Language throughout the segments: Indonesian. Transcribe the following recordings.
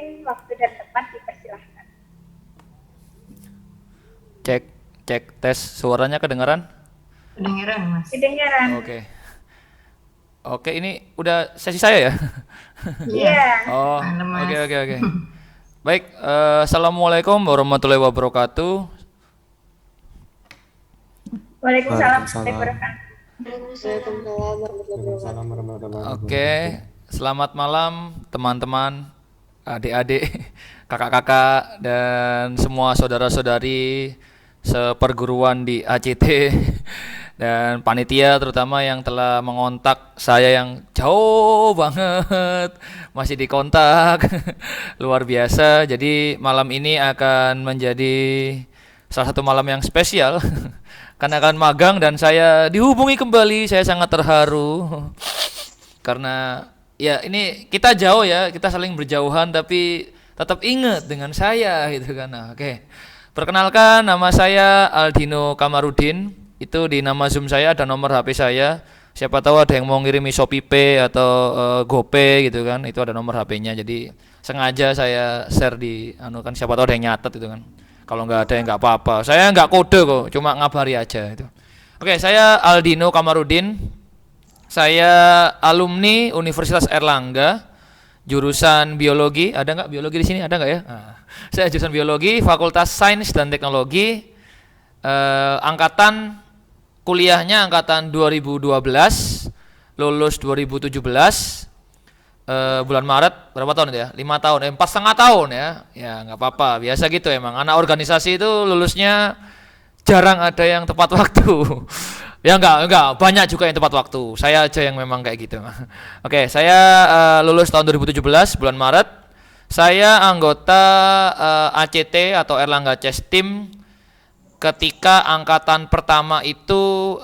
mungkin waktu dan tempat dipersilahkan. Cek, cek, tes suaranya kedengaran? Kedengeran, Mas. Kedengaran? Oke. Oke, ini udah sesi saya ya? Iya, Iya. Oh, mana oke Mas? oke oke. Baik, assalamualaikum warahmatullahi wabarakatuh. Waalaikumsalam warahmatullahi Waalaikumsalam. wabarakatuh. Waalaikumsalam warahmatullahi Waalaikumsalam wabarakatuh. warahmatullahi Oke, wabarakatuh. selamat malam teman-teman, adik-adik, kakak-kakak, dan semua saudara-saudari seperguruan di ACT dan panitia terutama yang telah mengontak saya yang jauh banget masih dikontak luar biasa. Jadi malam ini akan menjadi salah satu malam yang spesial karena akan magang dan saya dihubungi kembali. Saya sangat terharu karena ya ini kita jauh ya, kita saling berjauhan tapi tetap ingat dengan saya gitu kan. Nah, oke. Perkenalkan, nama saya Aldino Kamarudin. Itu di nama Zoom saya ada nomor HP saya. Siapa tahu ada yang mau ngirimi Shopee Pay atau GoPay gitu kan. Itu ada nomor HP-nya. Jadi sengaja saya share di kan siapa tahu ada yang nyatet itu kan. Kalau nggak ada ya nggak apa-apa. Saya nggak kode kok, cuma ngabari aja itu. Oke, saya Aldino Kamarudin. Saya alumni Universitas Airlangga, jurusan biologi. Ada nggak biologi di sini? Ada nggak ya? Nah, saya jurusan biologi, Fakultas Sains dan Teknologi. Angkatan kuliahnya angkatan 2012, lulus 2017. Bulan Maret berapa tahun itu ya? 5 tahun, 4,5 tahun ya. Ya nggak apa-apa, biasa gitu emang. Anak organisasi itu lulusnya jarang ada yang tepat waktu. Ya enggak, banyak juga yang tepat waktu. Saya aja yang memang kayak gitu. Oke, saya lulus tahun 2017 bulan Maret. Saya anggota ACT atau Erlangga Chess Team ketika angkatan pertama itu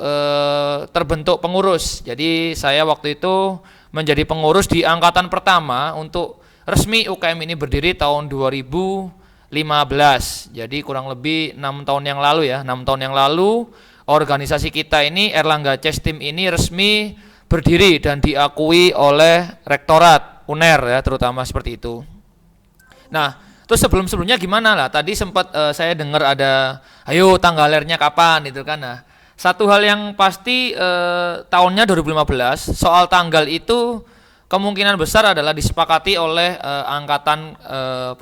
terbentuk pengurus. Jadi saya waktu itu menjadi pengurus di angkatan pertama untuk resmi UKM ini berdiri tahun 2015. Jadi kurang lebih 6 tahun yang lalu ya, 6 tahun yang lalu organisasi kita ini Erlangga Chess Team ini resmi berdiri dan diakui oleh Rektorat UNER ya, terutama seperti itu. Nah, terus sebelum-sebelumnya gimana lah? Tadi sempat saya dengar ada, ayo tanggalernya kapan itu kan. Nah, satu hal yang pasti tahunnya 2015, soal tanggal itu kemungkinan besar adalah disepakati oleh angkatan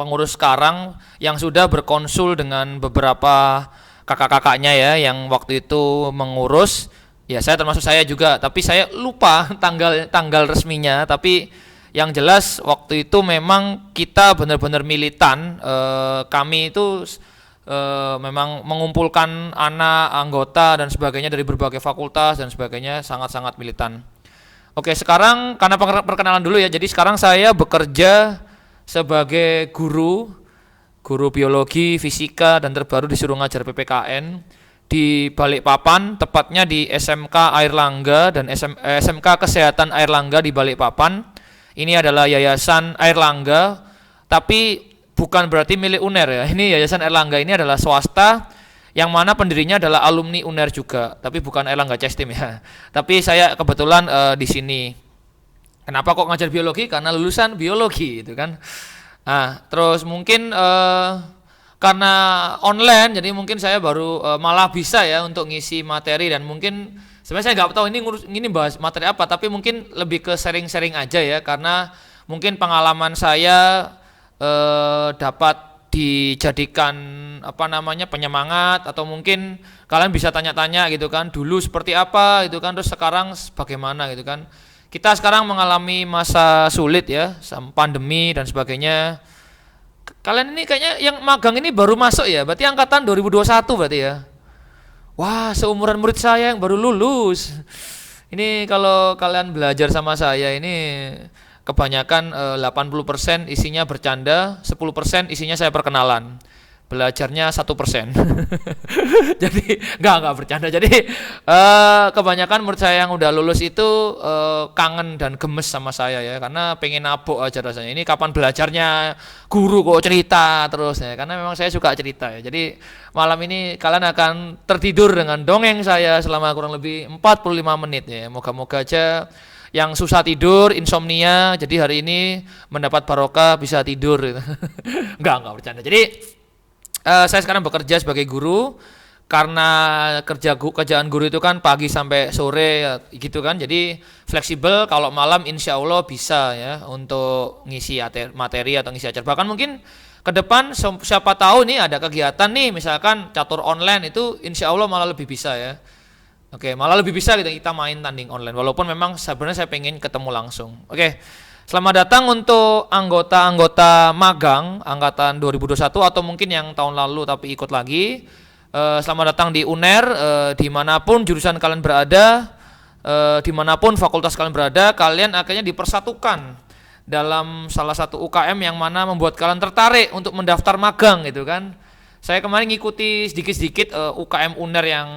pengurus sekarang yang sudah berkonsul dengan beberapa kakak-kakaknya ya yang waktu itu mengurus. Ya saya termasuk saya juga, tapi saya lupa tanggal resminya. Tapi yang jelas waktu itu memang kita benar-benar militan. Kami itu memang mengumpulkan anak anggota dan sebagainya dari berbagai fakultas dan sebagainya, sangat-sangat militan. Oke, sekarang karena perkenalan dulu ya. Jadi sekarang saya bekerja sebagai guru biologi, fisika, dan terbaru disuruh ngajar PPKN di Balikpapan, tepatnya di SMK Airlangga dan SMK Kesehatan Airlangga di Balikpapan. Ini adalah Yayasan Airlangga, tapi bukan berarti milik UNER ya. Ini Yayasan Airlangga ini adalah swasta yang mana pendirinya adalah alumni UNER juga, tapi bukan Airlangga Chess Team ya. Tapi saya kebetulan di sini. Kenapa kok ngajar biologi? Karena lulusan biologi itu kan. Nah, terus mungkin karena online, jadi mungkin saya baru malah bisa ya untuk ngisi materi dan mungkin sebenarnya saya nggak tahu ini bahas materi apa, tapi mungkin lebih ke sharing-sharing aja ya, karena mungkin pengalaman saya dapat dijadikan penyemangat atau mungkin kalian bisa tanya-tanya gitu kan, dulu seperti apa gitu kan, terus sekarang bagaimana gitu kan. Kita sekarang mengalami masa sulit ya, pandemi dan sebagainya. Kalian ini kayaknya yang magang ini baru masuk ya, berarti angkatan 2021 berarti ya. Wah, seumuran murid saya yang baru lulus. Ini kalau kalian belajar sama saya ini kebanyakan 80% isinya bercanda, 10% isinya saya perkenalan. Belajarnya 1%. Jadi enggak bercanda. Jadi kebanyakan murid saya yang udah lulus itu kangen dan gemes sama saya ya, karena pengen nabok aja rasanya. Ini kapan belajarnya, guru kok cerita terus ya, karena memang saya suka cerita ya. Jadi malam ini kalian akan tertidur dengan dongeng saya selama kurang lebih 45 menit ya. Moga-moga aja yang susah tidur, insomnia, jadi hari ini mendapat barokah bisa tidur gitu. Enggak bercanda. Jadi saya sekarang bekerja sebagai guru karena kerjaan guru itu kan pagi sampai sore ya, gitu kan. Jadi fleksibel, kalau malam insya Allah bisa ya untuk ngisi materi atau ngisi acara. Bahkan mungkin ke depan siapa tahu nih ada kegiatan nih misalkan catur online itu insya Allah malah lebih bisa ya. Oke, malah lebih bisa gitu kita main tanding online. Walaupun memang sebenarnya saya pengen ketemu langsung. Oke, selamat datang untuk anggota-anggota magang angkatan 2021 atau mungkin yang tahun lalu tapi ikut lagi. Selamat datang di UNER, dimanapun jurusan kalian berada, dimanapun fakultas kalian berada, kalian akhirnya dipersatukan dalam salah satu UKM yang mana membuat kalian tertarik untuk mendaftar magang gitu kan. Saya kemarin ngikuti sedikit-sedikit UKM UNER yang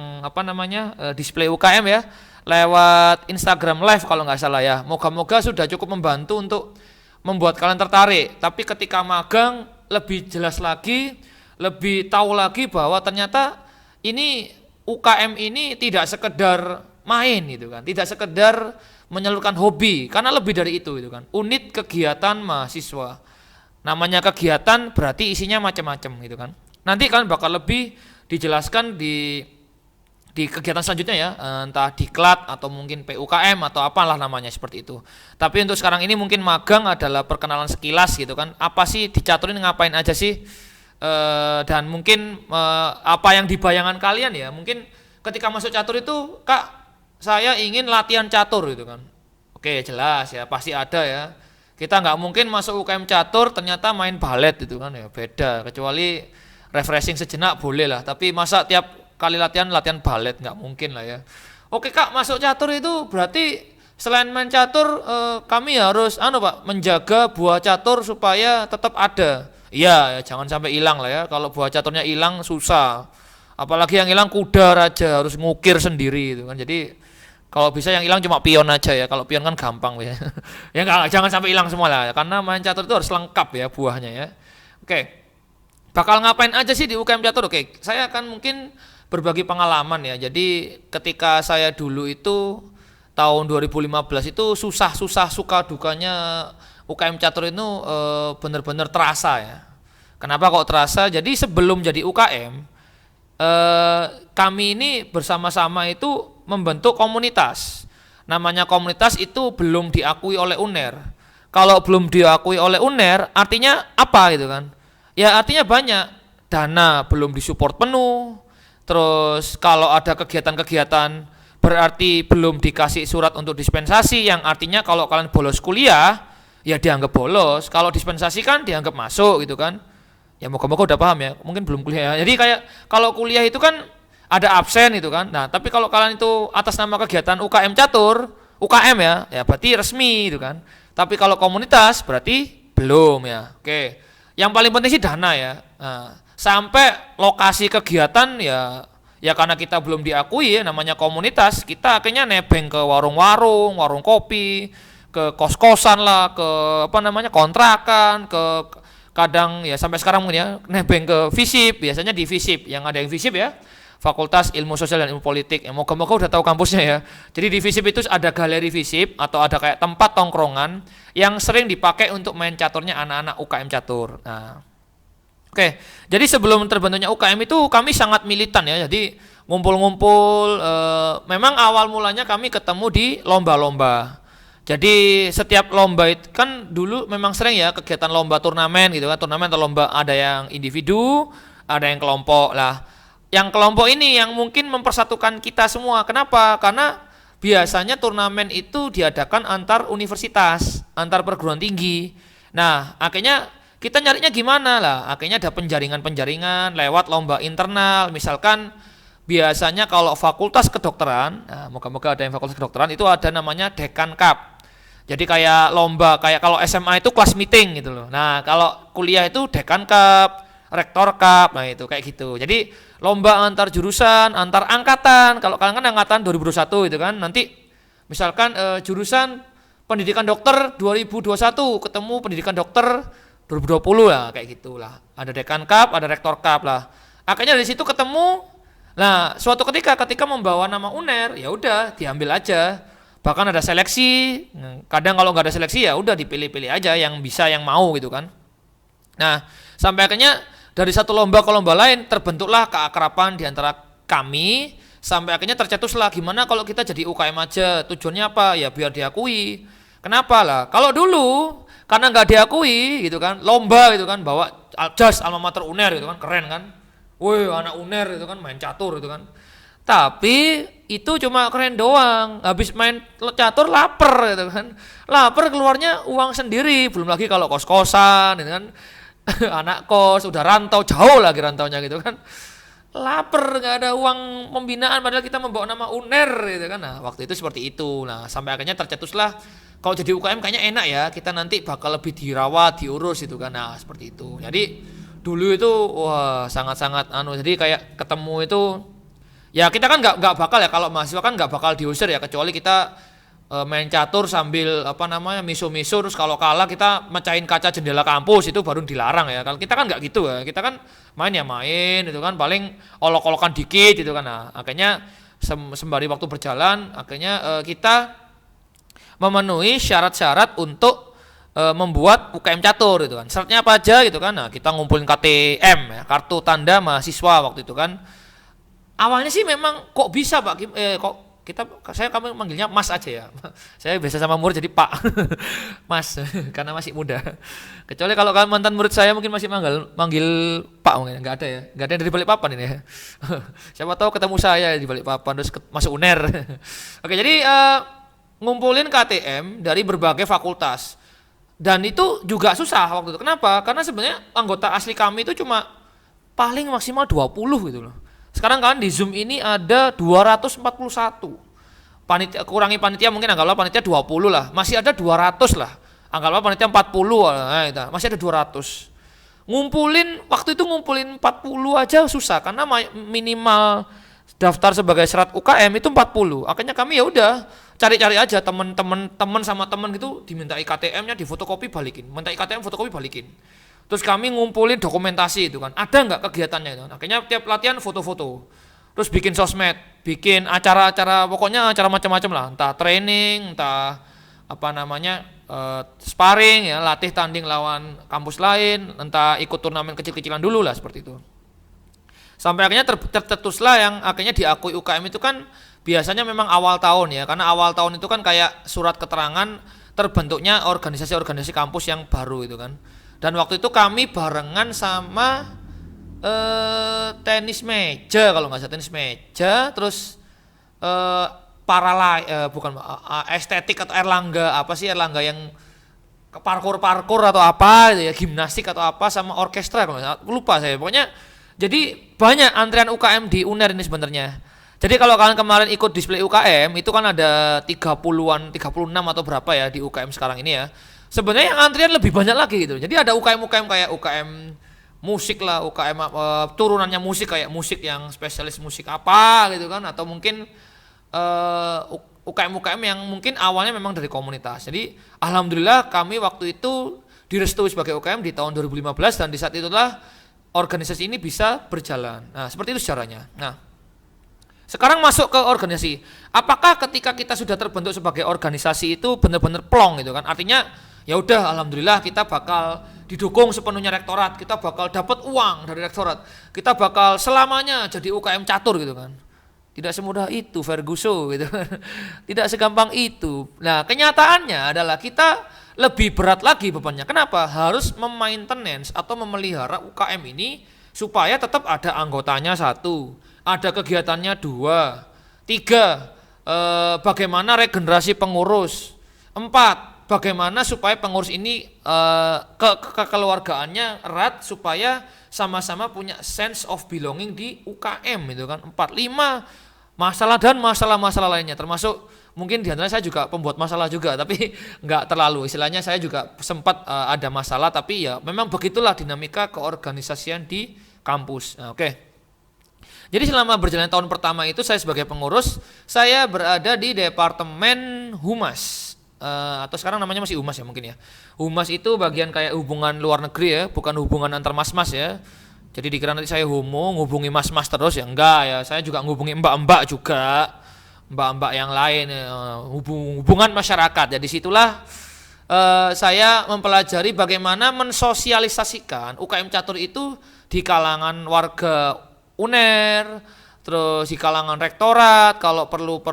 display UKM ya lewat Instagram Live kalau nggak salah ya. Moga-moga sudah cukup membantu untuk membuat kalian tertarik. Tapi ketika magang lebih jelas lagi, lebih tahu lagi bahwa ternyata ini UKM ini tidak sekedar main gitu kan, tidak sekedar menyalurkan hobi, karena lebih dari itu gitu kan. Unit kegiatan mahasiswa. Namanya kegiatan berarti isinya macam-macam gitu kan. Nanti kalian bakal lebih dijelaskan di kegiatan selanjutnya ya, entah diklat atau mungkin PUKM atau apalah namanya seperti itu. Tapi untuk sekarang ini mungkin magang adalah perkenalan sekilas gitu kan. Apa sih dicaturin, ngapain aja sih? Dan mungkin apa yang di bayangan kalian ya, mungkin ketika masuk catur itu, Kak, saya ingin latihan catur gitu kan. Oke, jelas ya, pasti ada ya. Kita nggak mungkin masuk UKM catur ternyata main balet gitu kan ya, beda. Kecuali refreshing sejenak boleh lah, tapi masa tiap kali latihan balet, nggak mungkin lah ya. Oke Kak, masuk catur itu berarti selain main catur kami harus Pak, menjaga buah catur supaya tetap ada. Iya, ya, jangan sampai hilang lah ya. Kalau buah caturnya hilang susah. Apalagi yang hilang kuda raja, harus ngukir sendiri gitu kan. Jadi kalau bisa yang hilang cuma pion aja ya. Kalau pion kan gampang ya. Ya enggak, jangan sampai hilang semua lah. Karena main catur itu harus lengkap ya buahnya ya. Oke. Bakal ngapain aja sih di UKM catur? Oke, saya akan mungkin berbagi pengalaman ya. Jadi ketika saya dulu itu tahun 2015 itu susah suka dukanya UKM catur itu benar-benar terasa ya. Kenapa kok terasa? Jadi sebelum jadi UKM kami ini bersama-sama itu membentuk komunitas. Namanya komunitas itu belum diakui oleh UNER. Kalau belum diakui oleh UNER artinya apa gitu kan? Ya artinya banyak, dana belum disupport penuh. Terus kalau ada kegiatan-kegiatan berarti belum dikasih surat untuk dispensasi, yang artinya kalau kalian bolos kuliah ya dianggap bolos, kalau dispensasi kan dianggap masuk gitu kan. Ya moga-moga udah paham ya, mungkin belum kuliah ya. Jadi kayak kalau kuliah itu kan ada absen gitu kan. Nah tapi kalau kalian itu atas nama kegiatan UKM catur, UKM ya berarti resmi gitu kan. Tapi kalau komunitas berarti belum ya. Oke. Yang paling penting sih dana ya. Nah, sampai lokasi kegiatan ya karena kita belum diakui ya namanya komunitas, kita akhirnya nebeng ke warung-warung, warung kopi, ke kos-kosan lah, ke kontrakan, ke kadang ya sampai sekarang mungkin ya nebeng ke FISIP, biasanya di FISIP, yang ada yang FISIP ya, Fakultas Ilmu Sosial dan Ilmu Politik. Ya moga-moga udah tahu kampusnya ya. Jadi di FISIP itu ada galeri FISIP atau ada kayak tempat tongkrongan yang sering dipakai untuk main caturnya anak-anak UKM catur. Nah, oke. Jadi sebelum terbentuknya UKM itu kami sangat militan ya. Jadi ngumpul-ngumpul. Memang awal mulanya kami ketemu di lomba-lomba. Jadi setiap lomba itu kan dulu memang sering ya kegiatan lomba turnamen gitu kan. Turnamen atau lomba ada yang individu, ada yang kelompok lah. Yang kelompok ini yang mungkin mempersatukan kita semua. Kenapa? Karena biasanya turnamen itu diadakan antar universitas, antar perguruan tinggi. Nah, akhirnya kita nyarinya gimana lah? Akhirnya ada penjaringan-penjaringan lewat lomba internal. Misalkan biasanya kalau fakultas kedokteran, nah moga-moga ada yang fakultas kedokteran, itu ada namanya Dekan Cup. Jadi kayak lomba, kayak kalau SMA itu kelas meeting gitu loh. Nah, kalau kuliah itu Dekan Cup, Rektor Cup, nah itu kayak gitu. Jadi lomba antar jurusan, antar angkatan. Kalau kalian kan angkatan 2021 itu kan, nanti misalkan jurusan pendidikan dokter 2021 ketemu pendidikan dokter 2020 lah, kayak gitulah. Ada Dekan Cup, ada Rektor Cup lah. Akhirnya dari situ ketemu. Nah, suatu ketika membawa nama UNER, ya udah diambil aja. Bahkan ada seleksi. Kadang kalau nggak ada seleksi ya udah dipilih-pilih aja yang bisa, yang mau gitu kan. Nah, sampai akhirnya dari satu lomba ke lomba lain terbentuklah keakraban di antara kami, sampai akhirnya tercetuslah gimana kalau kita jadi UKM aja. Tujuannya apa? Ya biar diakui. Kenapa lah? Kalau dulu karena nggak diakui gitu kan, lomba gitu kan, bawa jas alma mater UNER gitu kan, keren kan. Woi, anak UNER gitu kan main catur gitu kan. Tapi itu cuma keren doang. Habis main catur lapar gitu kan. Lapar keluarnya uang sendiri, belum lagi kalau kos-kosan gitu kan. Anak kos udah rantau, jauh lagi rantaunya gitu kan. Lapar, nggak ada uang pembinaan padahal kita membawa nama UNER gitu kan. Nah, waktu itu seperti itu. Nah, sampai akhirnya tercetuslah kalau jadi UKM kayaknya enak ya, kita nanti bakal lebih dirawat, diurus gitu kan. Nah, seperti itu. Jadi dulu itu wah sangat-sangat jadi kayak ketemu itu ya kita kan nggak bakal ya, kalau mahasiswa kan nggak bakal diusir ya, kecuali kita main catur sambil miso-miso, terus kalau kalah kita mecahin kaca jendela kampus, itu baru dilarang ya. Kalau kita kan nggak gitu ya, kita kan main ya main itu kan, paling olok-olokan dikit gitu kan. Nah, akhirnya sembari waktu berjalan akhirnya kita memenuhi syarat-syarat untuk membuat UKM catur gitu kan. Syaratnya apa aja gitu kan. Nah, kita ngumpulin KTM ya, kartu tanda mahasiswa waktu itu kan. Awalnya sih memang kok bisa Pak kami manggilnya Mas aja ya. Saya biasa sama murid jadi Pak. Mas karena masih muda. Kecuali kalau mantan murid saya mungkin masih manggil Pak, mungkin enggak ada ya. Enggak ada yang dari Balikpapan ini ya. Siapa tahu ketemu saya di Balikpapan terus masuk UNER. Oke, jadi ngumpulin KTM dari berbagai fakultas. Dan itu juga susah waktu itu. Kenapa? Karena sebenarnya anggota asli kami itu cuma paling maksimal 20 gitu loh. Sekarang kan di Zoom ini ada 241. Panitia, kurangi panitia mungkin anggaplah panitia 20 lah. Masih ada 200 lah. Anggaplah panitia 40 nah, itu. Masih ada 200. Waktu itu ngumpulin 40 aja susah karena minimal daftar sebagai syarat UKM itu 40. Akhirnya kami ya udah cari-cari aja teman sama teman gitu, diminta KTM-nya difotokopi balikin. Minta KTM fotokopi balikin. Terus kami ngumpulin dokumentasi itu kan, ada nggak kegiatannya itu. Akhirnya tiap latihan foto-foto. Terus bikin sosmed, bikin acara-acara, pokoknya acara macam-macam lah. Entah training, entah sparring ya, latih tanding lawan kampus lain, entah ikut turnamen kecil-kecilan dulu lah seperti itu. Sampai akhirnya tercetuslah yang akhirnya diakui UKM itu kan biasanya memang awal tahun ya, karena awal tahun itu kan kayak surat keterangan terbentuknya organisasi-organisasi kampus yang baru itu kan. Dan waktu itu kami barengan sama tenis meja, kalau nggak salah tenis meja, terus estetik atau Erlangga yang parkour atau apa gitu ya, gimnastik atau apa, sama orkestra kalau lupa saya. Pokoknya jadi banyak antrian UKM di UNER ini sebenarnya. Jadi kalau kalian kemarin ikut display UKM itu kan ada 30-an, 36 atau berapa ya di UKM sekarang ini ya. Sebenarnya yang antrian lebih banyak lagi gitu. Jadi ada UKM kayak UKM musik lah, UKM turunannya musik kayak musik yang spesialis musik apa gitu kan, atau mungkin UKM yang mungkin awalnya memang dari komunitas. Jadi alhamdulillah kami waktu itu direstui sebagai UKM di tahun 2015 dan di saat itulah organisasi ini bisa berjalan. Nah, seperti itu sejarahnya. Nah, sekarang masuk ke organisasi. Apakah ketika kita sudah terbentuk sebagai organisasi itu benar-benar plong gitu kan? Artinya ya udah alhamdulillah kita bakal didukung sepenuhnya rektorat, kita bakal dapat uang dari rektorat, kita bakal selamanya jadi UKM catur gitu kan. Tidak semudah itu Ferguson gitu kan. Tidak segampang itu. Nah, kenyataannya adalah kita lebih berat lagi bebannya. Kenapa? Harus memaintenance atau memelihara UKM ini supaya tetap ada anggotanya 1, ada kegiatannya 2, 3, bagaimana regenerasi pengurus, 4, bagaimana supaya pengurus ini kekeluargaannya erat supaya sama-sama punya sense of belonging di UKM itu kan. 4, 5 masalah dan masalah-masalah lainnya, termasuk mungkin diantaranya saya juga pembuat masalah juga, tapi nggak terlalu, istilahnya saya juga sempat ada masalah, tapi ya memang begitulah dinamika keorganisasian di kampus. Nah, oke. Jadi selama berjalan tahun pertama itu saya sebagai pengurus, saya berada di Departemen Humas. Atau sekarang namanya masih Humas ya mungkin ya. Humas itu bagian kayak hubungan luar negeri ya, bukan hubungan antar mas-mas ya. Jadi dikira nanti saya ngubungi mas-mas terus ya, enggak ya. Saya juga ngubungi mbak-mbak juga. mbak-mbak yang lain, hubungan masyarakat. Jadi situlah saya mempelajari bagaimana mensosialisasikan UKM Catur itu di kalangan warga UNER, terus di kalangan rektorat. Kalau perlu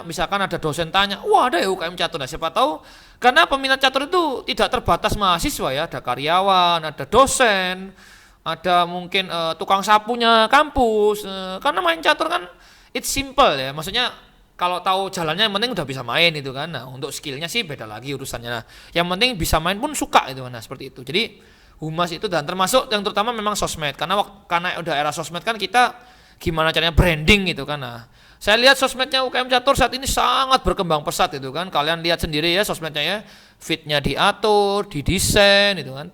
misalkan ada dosen tanya, wah ada ya UKM Catur. Nah, siapa tahu karena peminat catur itu tidak terbatas mahasiswa ya, ada karyawan, ada dosen, ada mungkin tukang sapunya kampus. Karena main catur kan it's simple ya, maksudnya kalau tahu jalannya yang penting udah bisa main itu kan. Nah, untuk skillnya sih beda lagi urusannya. Nah, yang penting bisa main pun suka itu. Nah, seperti itu. Jadi humas itu dan termasuk yang terutama memang sosmed, karena udah era sosmed kan kita gimana caranya branding gitu kan. Nah, saya lihat sosmednya UKM Catur saat ini sangat berkembang pesat itu kan. Kalian lihat sendiri ya sosmednya ya, fitnya diatur, didesain itu kan,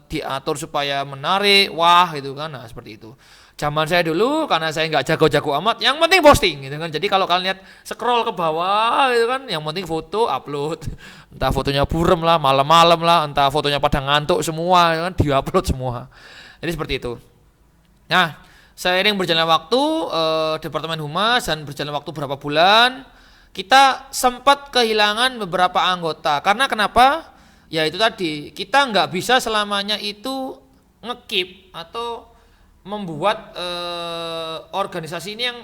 diatur supaya menarik, wah itu kan. Nah, seperti itu. Zaman saya dulu karena saya nggak jago-jago amat, yang penting posting gitu kan. Jadi kalau kalian lihat scroll ke bawah gitu kan, yang penting foto upload. Entah fotonya burem lah, malam-malam lah, entah fotonya pada ngantuk semua gitu kan, diupload semua. Jadi seperti itu. Nah, seiring berjalan waktu Departemen Humas dan berjalan waktu berapa bulan, kita sempat kehilangan beberapa anggota. Karena kenapa? Ya itu tadi, kita nggak bisa selamanya itu ngekip atau membuat organisasi ini yang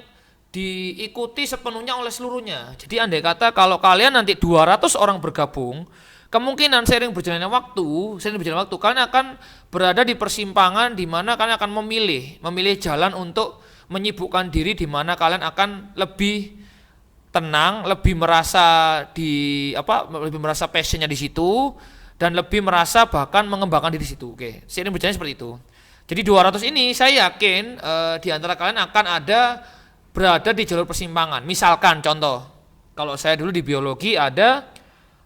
diikuti sepenuhnya oleh seluruhnya. Jadi andai kata kalau kalian nanti 200 orang bergabung, kemungkinan seiring berjalannya waktu kalian akan berada di persimpangan di mana kalian akan memilih jalan untuk menyibukkan diri, di mana kalian akan lebih tenang, lebih merasa lebih merasa passionnya di situ dan lebih merasa bahkan mengembangkan diri di situ. Oke, seiring berjalannya seperti itu. Jadi 200 ini saya yakin di antara kalian akan berada di jalur persimpangan. Misalkan contoh, kalau saya dulu di biologi ada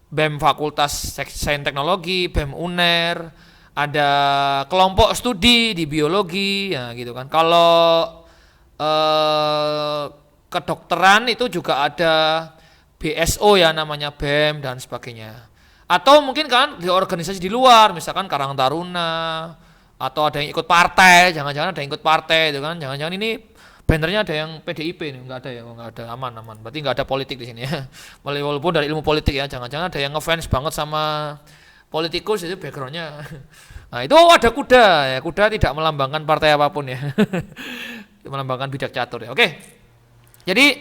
BEM Fakultas Sains Teknologi, BEM UNER, ada kelompok studi di biologi, ya gitu kan. Kalau kedokteran itu juga ada BSO ya namanya BEM dan sebagainya. Atau mungkin kan di organisasi di luar, misalkan Karang Taruna, atau ada yang ikut partai, jangan-jangan ada yang ikut partai itu kan, jangan-jangan ini bannernya ada yang PDIP nih, enggak ada ya, enggak ada, aman, berarti enggak ada politik di sini ya, walaupun dari ilmu politik ya, jangan-jangan ada yang ngefans banget sama politikus itu backgroundnya. Nah itu ada kuda ya, kuda tidak melambangkan partai apapun ya, melambangkan bidak catur ya. Oke, jadi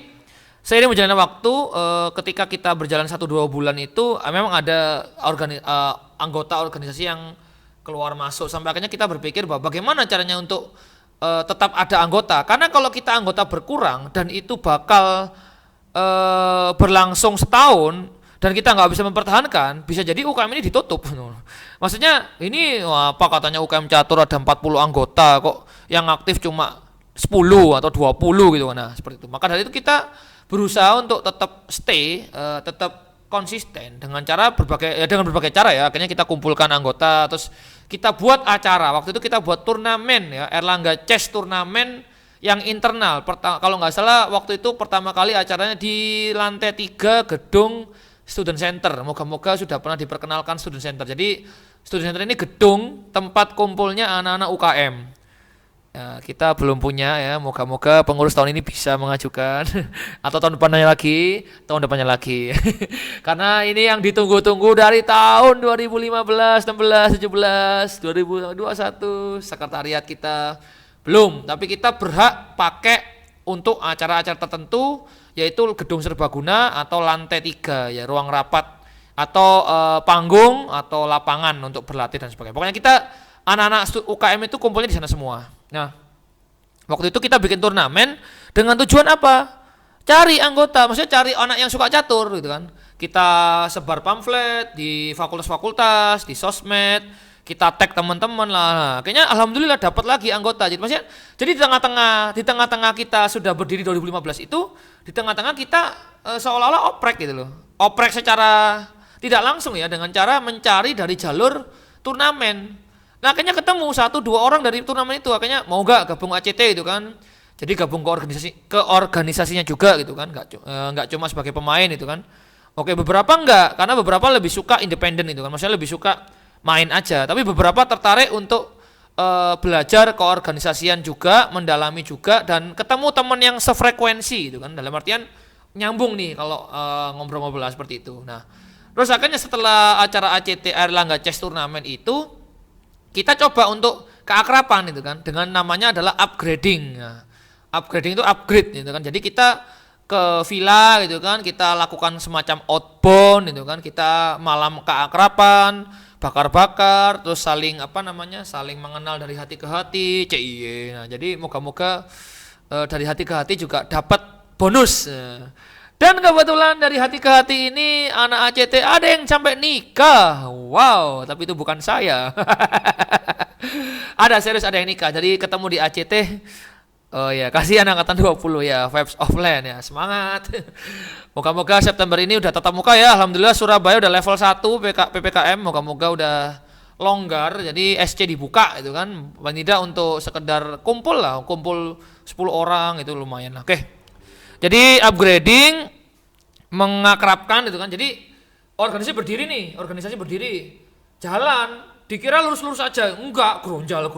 seiring berjalannya waktu, ketika kita berjalan 1-2 bulan itu memang ada anggota organisasi yang keluar masuk, sampai akhirnya kita berpikir bahwa bagaimana caranya untuk tetap ada anggota, karena kalau kita anggota berkurang dan itu bakal berlangsung setahun dan kita nggak bisa mempertahankan, bisa jadi UKM ini ditutup. Maksudnya ini apa katanya UKM Catur ada 40 anggota kok yang aktif cuma 10 atau 20 gitu. Nah seperti itu, maka dari itu kita berusaha untuk tetap stay, tetap konsisten dengan berbagai cara ya. Akhirnya kita kumpulkan anggota, terus kita buat acara. Waktu itu kita buat turnamen ya, Erlangga Chess turnamen yang internal. Kalau nggak salah waktu itu pertama kali acaranya di lantai 3 gedung Student Center. Moga-moga sudah pernah diperkenalkan Student Center. Jadi Student Center ini gedung tempat kumpulnya anak-anak UKM. Ya, kita belum punya ya, moga-moga pengurus tahun ini bisa mengajukan atau tahun depannya lagi, karena ini yang ditunggu-tunggu dari tahun 2015, 16, 17, 2021 sekretariat kita belum, tapi kita berhak pakai untuk acara-acara tertentu, yaitu gedung serbaguna atau lantai 3 ya, ruang rapat atau panggung atau lapangan untuk berlatih dan sebagainya. Pokoknya kita anak-anak UKM itu kumpulnya di sana semua. Nah, waktu itu kita bikin turnamen dengan tujuan apa? Cari anggota, maksudnya cari anak yang suka catur gitu kan. Kita sebar pamflet di fakultas-fakultas, di sosmed, kita tag teman-teman lah. Nah, kayaknya alhamdulillah dapat lagi anggota. Jadi di tengah-tengah kita sudah berdiri 2015 itu, di tengah-tengah kita seolah-olah oprek gitu loh. Oprek secara tidak langsung ya, dengan cara mencari dari jalur turnamen. Nah akhirnya ketemu 1-2 orang dari turnamen itu, akhirnya mau gak gabung ACT itu kan. Jadi gabung ke organisasinya juga gitu kan, nggak cuma sebagai pemain itu kan. Oke, beberapa enggak, karena beberapa lebih suka independen itu kan, maksudnya lebih suka main aja. Tapi beberapa tertarik untuk belajar keorganisasian juga, mendalami juga, dan ketemu teman yang sefrekuensi gitu kan. Dalam artian nyambung nih kalau ngobrol-ngobrol seperti itu. Nah, terus akhirnya setelah acara ACT Airlangga Chess Turnamen itu kita coba untuk keakraban itu kan dengan namanya adalah upgrading. Nah, upgrading itu upgrade gitu kan. Jadi kita ke villa gitu kan, kita lakukan semacam outbound gitu kan, kita malam keakraban, bakar-bakar, terus saling saling mengenal dari hati ke hati, CIY. Nah, jadi moga-moga dari hati ke hati juga dapat bonus. Dan kebetulan dari hati ke hati ini anak ACT ada yang sampai nikah. Wow, tapi itu bukan saya. Ada serius ada yang nikah. Jadi ketemu di ACT. Oh ya, kasihan angkatan 20 ya, vibes offline ya, semangat. Moga-moga September ini udah tatap muka ya. Alhamdulillah Surabaya udah level 1 PPKM, moga-moga udah longgar. Jadi SC dibuka itu kan. Paling tidak untuk sekedar kumpul lah, kumpul 10 orang itu lumayan lah. Oke. Jadi upgrading mengakrabkan itu kan. Jadi organisasi berdiri. Jalan dikira lurus-lurus aja, enggak, geronjal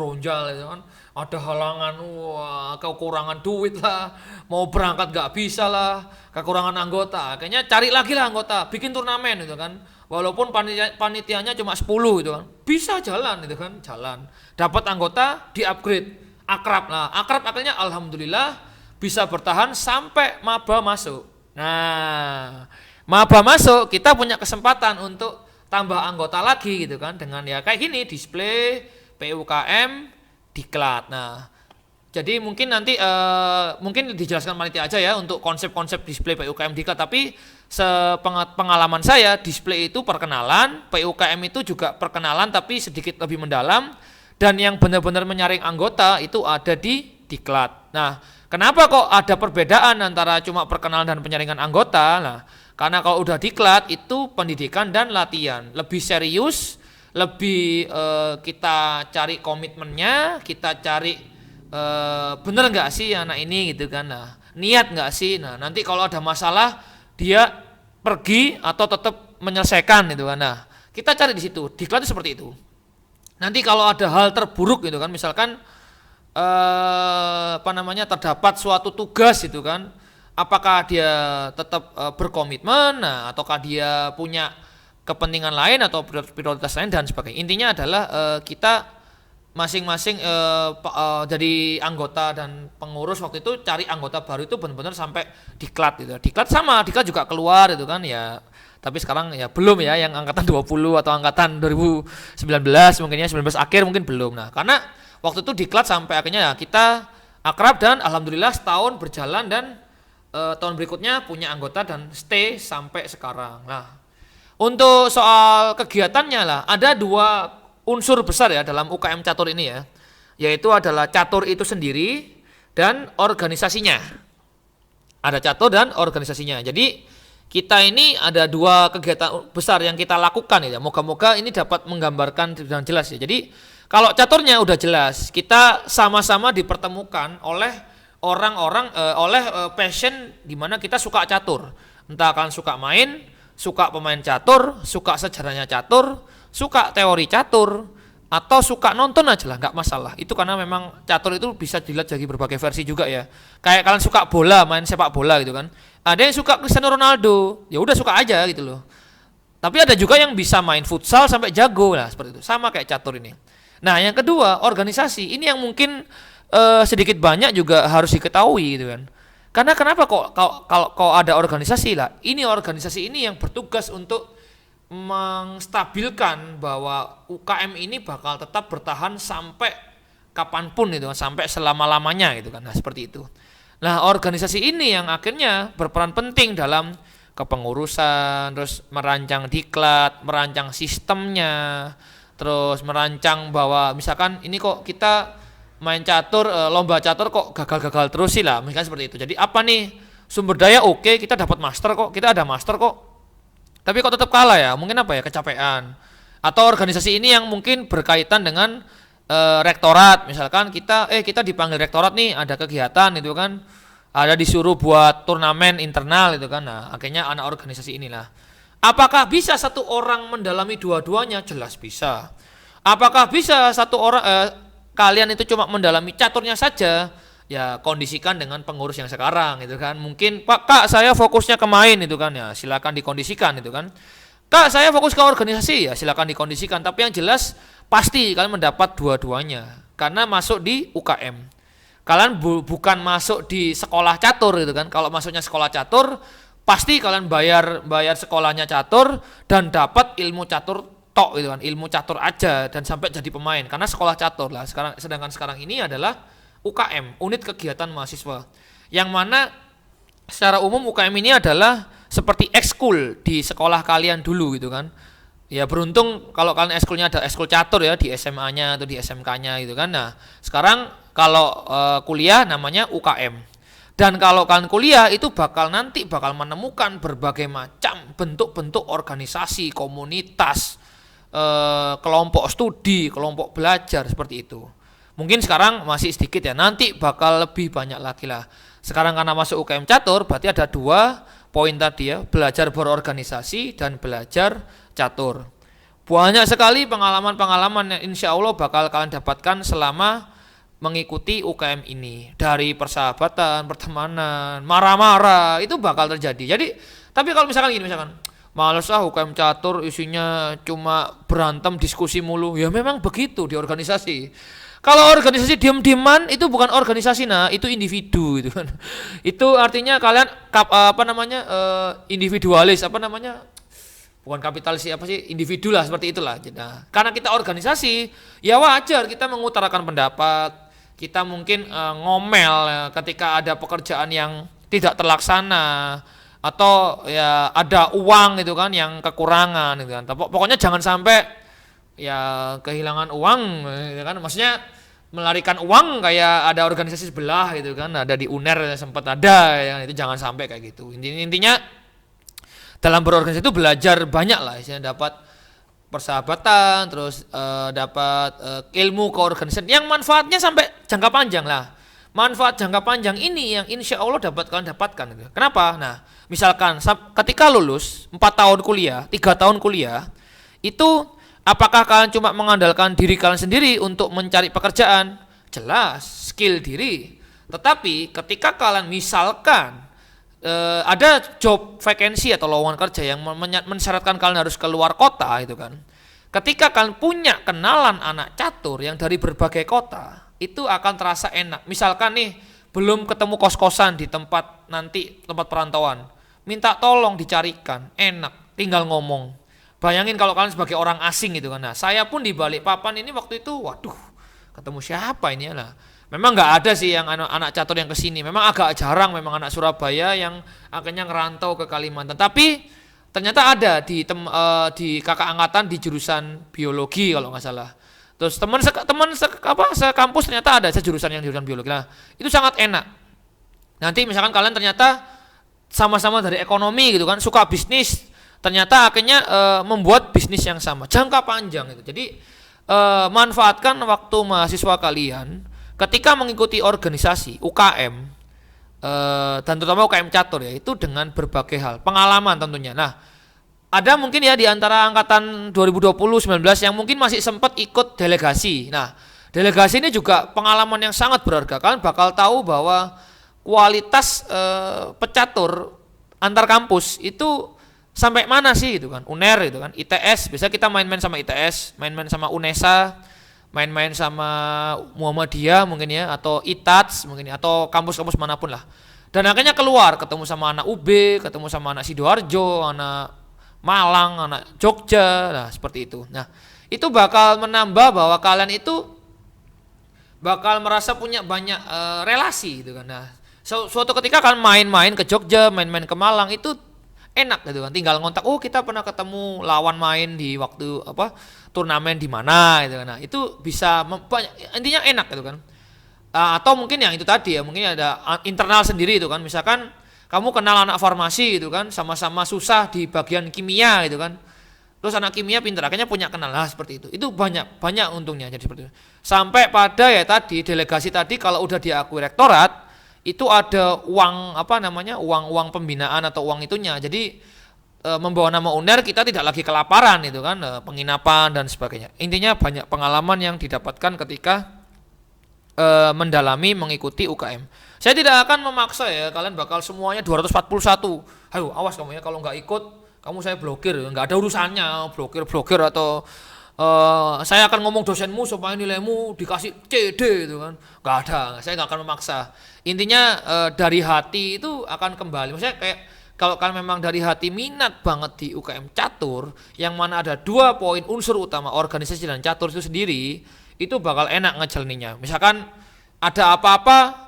itu kan. Ada halangan, wah, kekurangan duit lah, mau berangkat gak bisa lah, kekurangan anggota. Akhirnya cari lagi lah anggota, bikin turnamen gitu kan. Walaupun panitianya cuma 10 gitu kan, bisa jalan gitu kan, jalan. Dapat anggota, di-upgrade, akrab lah. Akrab akhirnya alhamdulillah bisa bertahan sampai maba masuk. Nah, maba masuk, kita punya kesempatan untuk tambah anggota lagi gitu kan, dengan ya kayak gini, display, PUKM, diklat. Nah, jadi mungkin nanti mungkin dijelaskan panitia aja ya untuk konsep-konsep display PUKM diklat. Tapi pengalaman saya display itu perkenalan, PUKM itu juga perkenalan tapi sedikit lebih mendalam. Dan yang benar-benar menyaring anggota itu ada di diklat. Nah, kenapa kok ada perbedaan antara cuma perkenalan dan penyaringan anggota? Nah, karena kalau udah diklat itu pendidikan dan latihan lebih serius. Lebih kita cari komitmennya, kita cari bener nggak sih anak ini gitu kan, nah niat nggak sih, nah nanti kalau ada masalah dia pergi atau tetap menyelesaikan gitu kan, nah kita cari di situ, diklat itu seperti itu. Nanti kalau ada hal terburuk gitu kan, misalkan terdapat suatu tugas gitu kan, apakah dia tetap berkomitmen, nah ataukah dia punya kepentingan lain atau prioritas lain dan sebagainya. Intinya adalah kita masing-masing jadi anggota dan pengurus waktu itu cari anggota baru itu benar-benar sampai diklat gitu. Diklat juga keluar itu kan ya. Tapi sekarang ya belum ya, yang angkatan 20 atau angkatan 2019 mungkin ya, 19 akhir mungkin belum. Nah, karena waktu itu diklat sampai akhirnya ya kita akrab dan alhamdulillah setahun berjalan dan tahun berikutnya punya anggota dan stay sampai sekarang. Nah, untuk soal kegiatannya lah, ada 2 unsur besar ya dalam UKM Catur ini ya, yaitu adalah catur itu sendiri dan organisasinya. Ada catur dan organisasinya. Jadi kita ini ada 2 kegiatan besar yang kita lakukan ya. Moga-moga ini dapat menggambarkan dengan jelas ya. Jadi kalau caturnya udah jelas, kita sama-sama dipertemukan oleh orang-orang oleh passion di mana kita suka catur. Entah kalian suka main, suka pemain catur, suka sejarahnya catur, suka teori catur, atau suka nonton aja lah, nggak masalah. Itu karena memang catur itu bisa dilihat dari berbagai versi juga ya. Kayak kalian suka bola, main sepak bola gitu kan. Ada yang suka Cristiano Ronaldo, ya udah suka aja gitu loh. Tapi ada juga yang bisa main futsal sampai jago lah seperti itu. Sama kayak catur ini. Nah, yang kedua, organisasi. Ini yang mungkin sedikit banyak juga harus diketahui gitu kan. Karena kenapa kalau ada organisasi lah, ini organisasi ini yang bertugas untuk menstabilkan bahwa UKM ini bakal tetap bertahan sampai kapanpun itu, sampai selama-lamanya gitu kan. Nah, seperti itu. Nah, organisasi ini yang akhirnya berperan penting dalam kepengurusan, terus merancang diklat, merancang sistemnya, terus merancang bahwa misalkan ini kok kita main catur, lomba catur kok gagal-gagal terus sih lah, misalkan seperti itu. Jadi apa nih, sumber daya oke, kita dapat master kok, kita ada master kok, tapi kok tetap kalah ya, mungkin apa ya, kecapean. Atau organisasi ini yang mungkin berkaitan dengan rektorat, misalkan kita dipanggil rektorat nih, ada kegiatan itu kan, ada disuruh buat turnamen internal itu kan. Nah, akhirnya anak organisasi inilah. Apakah bisa satu orang mendalami dua-duanya? Jelas bisa. Apakah bisa satu orang kalian itu cuma mendalami caturnya saja? ya kondisikan dengan pengurus yang sekarang gitu kan. Mungkin Pak Kak saya fokusnya ke main itu kan, ya silakan dikondisikan itu kan. Kak saya fokus ke organisasi, ya silakan dikondisikan. Tapi yang jelas pasti kalian mendapat dua-duanya karena masuk di UKM. Kalian bukan masuk di sekolah catur gitu kan. Kalau masuknya sekolah catur pasti kalian bayar sekolahnya catur dan dapat ilmu catur tok gitu kan, ilmu catur aja dan sampai jadi pemain karena sekolah catur lah. Sedangkan sekarang ini adalah UKM, unit kegiatan mahasiswa. Yang mana secara umum UKM ini adalah seperti ekskul di sekolah kalian dulu gitu kan. Ya beruntung kalau kalian ekskulnya ada ekskul catur ya di SMA-nya atau di SMK-nya gitu kan. Nah, sekarang kalau kuliah namanya UKM. Dan kalau kalian kuliah itu bakal menemukan berbagai macam bentuk-bentuk organisasi, komunitas, kelompok studi, kelompok belajar seperti itu. Mungkin sekarang masih sedikit ya, nanti bakal lebih banyak lagi lah. Sekarang karena masuk UKM catur berarti ada 2 poin tadi ya, belajar berorganisasi dan belajar catur. Banyak sekali pengalaman-pengalaman yang insya Allah bakal kalian dapatkan selama mengikuti UKM ini. Dari persahabatan, pertemanan, marah-marah itu bakal terjadi. Jadi, tapi kalau misalkan gini, males UKM catur isinya cuma berantem, diskusi mulu. Ya memang begitu di organisasi. Kalau organisasi diam-diaman itu bukan organisasi, nah itu individu gitu kan. Itu artinya kalian individualis bukan kapitalis individu lah seperti itulah. Nah, karena kita organisasi, ya wajar kita mengutarakan pendapat. Kita mungkin ngomel ya, ketika ada pekerjaan yang tidak terlaksana atau ya ada uang gitu kan yang kekurangan gitu kan. Pokoknya jangan sampai ya kehilangan uang gitu kan. Maksudnya melarikan uang kayak ada organisasi sebelah gitu kan, ada di UNER sempat ada ya, itu jangan sampai kayak gitu. Intinya dalam berorganisasi itu belajar banyak lah, dapat persahabatan, terus dapat ilmu keorganisasian yang manfaatnya sampai jangka panjang lah. Manfaat jangka panjang ini yang insya Allah kalian dapatkan gitu. Kenapa? Nah, misalkan ketika lulus 4 tahun kuliah, 3 tahun kuliah, itu apakah kalian cuma mengandalkan diri kalian sendiri untuk mencari pekerjaan? Jelas, skill diri. Tetapi ketika kalian misalkan ada job vacancy atau lowongan kerja yang mensyaratkan kalian harus keluar kota gitu kan. Ketika kalian punya kenalan anak catur yang dari berbagai kota, itu akan terasa enak. Misalkan nih belum ketemu kos-kosan di tempat perantauan, minta tolong dicarikan, enak, tinggal ngomong. Bayangin kalau kalian sebagai orang asing gitu kan. Nah, saya pun di Balikpapan ini waktu itu, waduh, ketemu siapa ini ya lah. Memang nggak ada sih yang anak catur yang kesini. Memang agak jarang memang anak Surabaya yang akhirnya ngerantau ke Kalimantan. Tapi ternyata ada di kakak angkatan di jurusan biologi kalau nggak salah. Terus teman sekampus ternyata ada jurusan yang jurusan biologi. Nah, itu sangat enak. Nanti misalkan kalian ternyata sama-sama dari ekonomi gitu kan, suka bisnis. Ternyata akhirnya membuat bisnis yang sama jangka panjang itu. Jadi manfaatkan waktu mahasiswa kalian ketika mengikuti organisasi UKM dan terutama UKM catur ya, itu dengan berbagai hal, pengalaman tentunya. Nah, ada mungkin ya di antara angkatan 2020-19 yang mungkin masih sempat ikut delegasi. Nah, delegasi ini juga pengalaman yang sangat berharga. Kalian bakal tahu bahwa kualitas pecatur antar kampus itu sampai mana sih gitu kan, UNER gitu kan, ITS, biasa kita main-main sama ITS, main-main sama UNESA, main-main sama Muhammadiyah mungkin ya, atau ITATS mungkin ya, atau kampus-kampus manapun lah. Dan akhirnya keluar, ketemu sama anak UB, ketemu sama anak Sidoarjo, anak Malang, anak Jogja, nah seperti itu. Nah, itu bakal menambah bahwa kalian itu bakal merasa punya banyak relasi gitu kan. Nah, suatu ketika kalian main-main ke Jogja, main-main ke Malang itu enak gitu kan, tinggal ngontak, oh kita pernah ketemu lawan main di waktu turnamen di mana gitu kan. Nah, itu bisa intinya enak gitu kan. Atau mungkin yang itu tadi ya, mungkin ada internal sendiri itu kan, misalkan kamu kenal anak farmasi gitu kan, sama-sama susah di bagian kimia gitu kan. Terus anak kimia pintar, akhirnya punya kenal lah seperti itu. Itu banyak untungnya jadi seperti itu. Sampai pada ya tadi delegasi tadi kalau udah diakui rektorat itu ada uang uang pembinaan atau uang itunya. Jadi membawa nama UNER kita tidak lagi kelaparan itu kan, penginapan dan sebagainya. Intinya banyak pengalaman yang didapatkan ketika mendalami mengikuti UKM. Saya tidak akan memaksa ya kalian bakal semuanya 241. Ayo awas kamu ya, kalau nggak ikut kamu saya blokir, nggak ada urusannya blokir atau saya akan ngomong dosenmu supaya nilaimu dikasih CD gitu kan. Nggak ada, saya nggak akan memaksa. Intinya dari hati itu akan kembali. Maksudnya kayak kalau kalian memang dari hati minat banget di UKM catur, yang mana ada 2 poin unsur utama organisasi dan catur itu sendiri, itu bakal enak ngejalaninya. Misalkan ada apa-apa,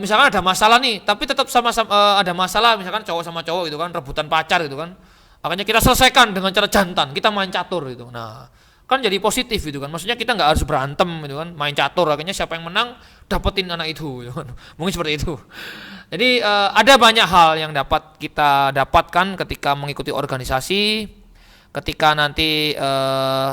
misalkan ada masalah nih, tapi tetap sama-sama ada masalah, misalkan cowok sama cowok gitu kan, rebutan pacar gitu kan. Akhirnya kita selesaikan dengan cara jantan, kita main catur gitu. Nah, kan jadi positif gitu kan. Maksudnya kita nggak harus berantem gitu kan, main catur. Akhirnya siapa yang menang dapetin anak itu gitu kan. Mungkin seperti itu. Jadi ada banyak hal yang dapat kita dapatkan ketika mengikuti organisasi, ketika nanti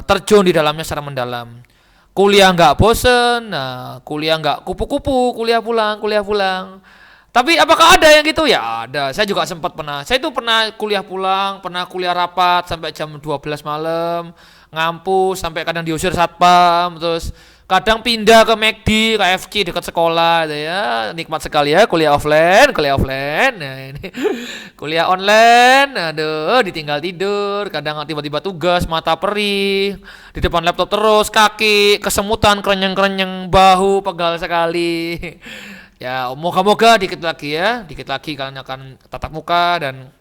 terjun di dalamnya secara mendalam. Kuliah nggak bosen, nah kuliah nggak kupu-kupu, kuliah pulang. Tapi apakah ada yang gitu? Ya ada. Saya juga sempat pernah. Saya itu pernah kuliah pulang, pernah kuliah rapat sampai jam 12 malam, ngampus sampai kadang diusir satpam, terus kadang pindah ke McD, KFC dekat sekolah gitu ya. Nikmat sekali ya kuliah offline. Nah, ini kuliah online, aduh ditinggal tidur, kadang tiba-tiba tugas, mata perih, di depan laptop terus, kaki kesemutan, kerenyeng-kerenyeng, bahu pegal sekali. Ya, moga-moga dikit lagi kalian akan tatap muka dan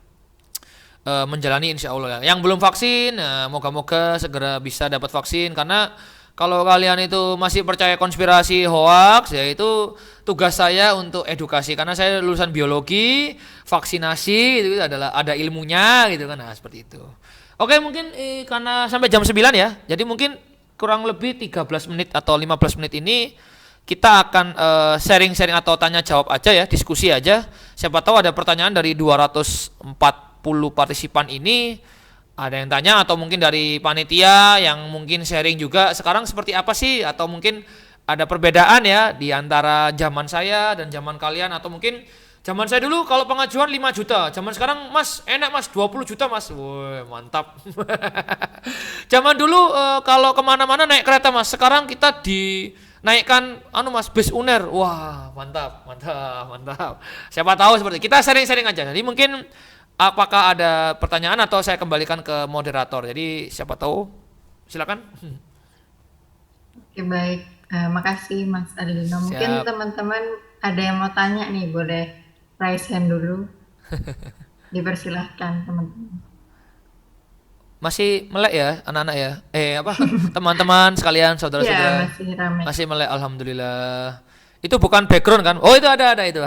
menjalani insya Allah ya. Yang belum vaksin, moga-moga segera bisa dapat vaksin, karena kalau kalian itu masih percaya konspirasi hoax, ya itu tugas saya untuk edukasi, karena saya lulusan biologi, vaksinasi itu adalah ada ilmunya gitu kan. Nah, seperti itu. Oke, mungkin karena sampai jam 9 ya. Jadi mungkin kurang lebih 13 menit atau 15 menit ini kita akan sharing-sharing atau tanya jawab aja ya, diskusi aja. Siapa tahu ada pertanyaan dari 240 partisipan ini, ada yang tanya, atau mungkin dari panitia yang mungkin sharing juga sekarang seperti apa sih, atau mungkin ada perbedaan ya di antara zaman saya dan zaman kalian, atau mungkin zaman saya dulu kalau pengajuan 5 juta, zaman sekarang Mas enak Mas 20 juta Mas, woi mantap. Zaman dulu kalau kemana-mana naik kereta Mas, sekarang kita naikkan Mas bis Uner, wah mantap. Siapa tahu seperti kita sharing-sharing aja. Jadi mungkin apakah ada pertanyaan atau saya kembalikan ke moderator. Jadi siapa tahu, silakan. Oke, baik. Makasih Mas Adilino. Mungkin teman-teman ada yang mau tanya nih, boleh raise hand dulu. Dipersilahkan teman-teman. Masih melek ya anak-anak ya? Teman-teman sekalian, saudara-saudara. Ya, masih melek, alhamdulillah. Itu bukan background kan? Oh, itu ada. Itu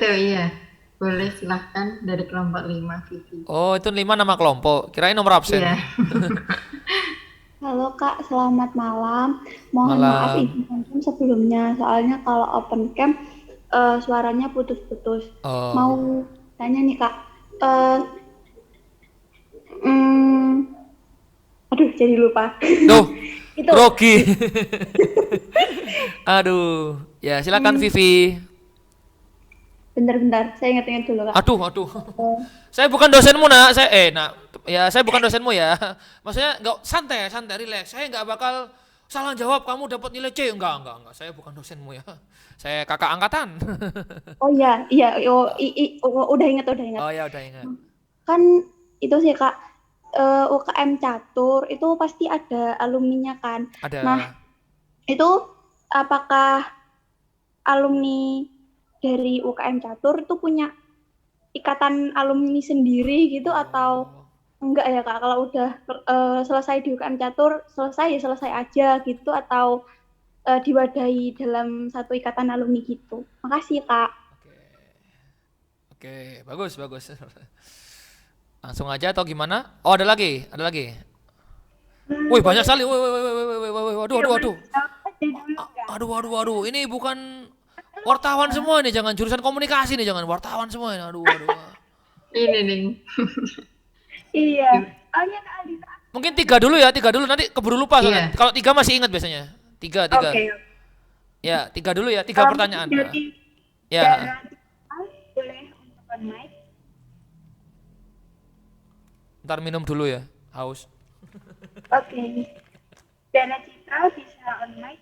iya. Boleh silahkan dari kelompok 5 Vivi. Oh, itu 5 nama kelompok. Kirain nomor absen. Iya. Halo Kak, selamat malam. Mohon maaf izin sebelumnya, soalnya kalau open camp suaranya putus-putus. Mau tanya nih Kak, aduh jadi lupa. Tuh, itu grogi. Aduh, ya silakan Vivi. Bentar, saya ingat-ingat dulu Kak. Aduh. Saya bukan dosenmu nak, saya bukan dosenmu ya. Maksudnya nggak santai, relax. Saya nggak bakal salah jawab kamu dapat nilai C, enggak. Saya bukan dosenmu ya. Saya kakak angkatan. Oh iya, udah ingat. Oh ya, udah ingat. Kan itu sih Kak, UKM catur itu pasti ada alumninya kan. Ada. Nah, itu apakah alumni dari UKM catur itu punya ikatan alumni sendiri gitu atau enggak ya Kak? Kalau udah selesai di UKM catur, selesai aja gitu, atau diwadahi dalam satu ikatan alumni gitu. Makasih Kak. Oke, bagus. Langsung aja atau gimana? Oh, ada lagi. Wih, banyak sekali. Waduh. Ini bukan wartawan semua ini, jangan jurusan komunikasi nih, jangan wartawan semua ini. Aduh. Ini nih. Iya. Oh iya Kak Aldi. Mungkin 3 dulu nanti keburu lupa soalnya. Kalau 3 masih ingat biasanya. 3. Oke. Ya, 3 dulu ya, 3 pertanyaan. Ya. Boleh untuk on mic. Ntar minum dulu ya, haus. Oke. Dana Citra bisa on mic.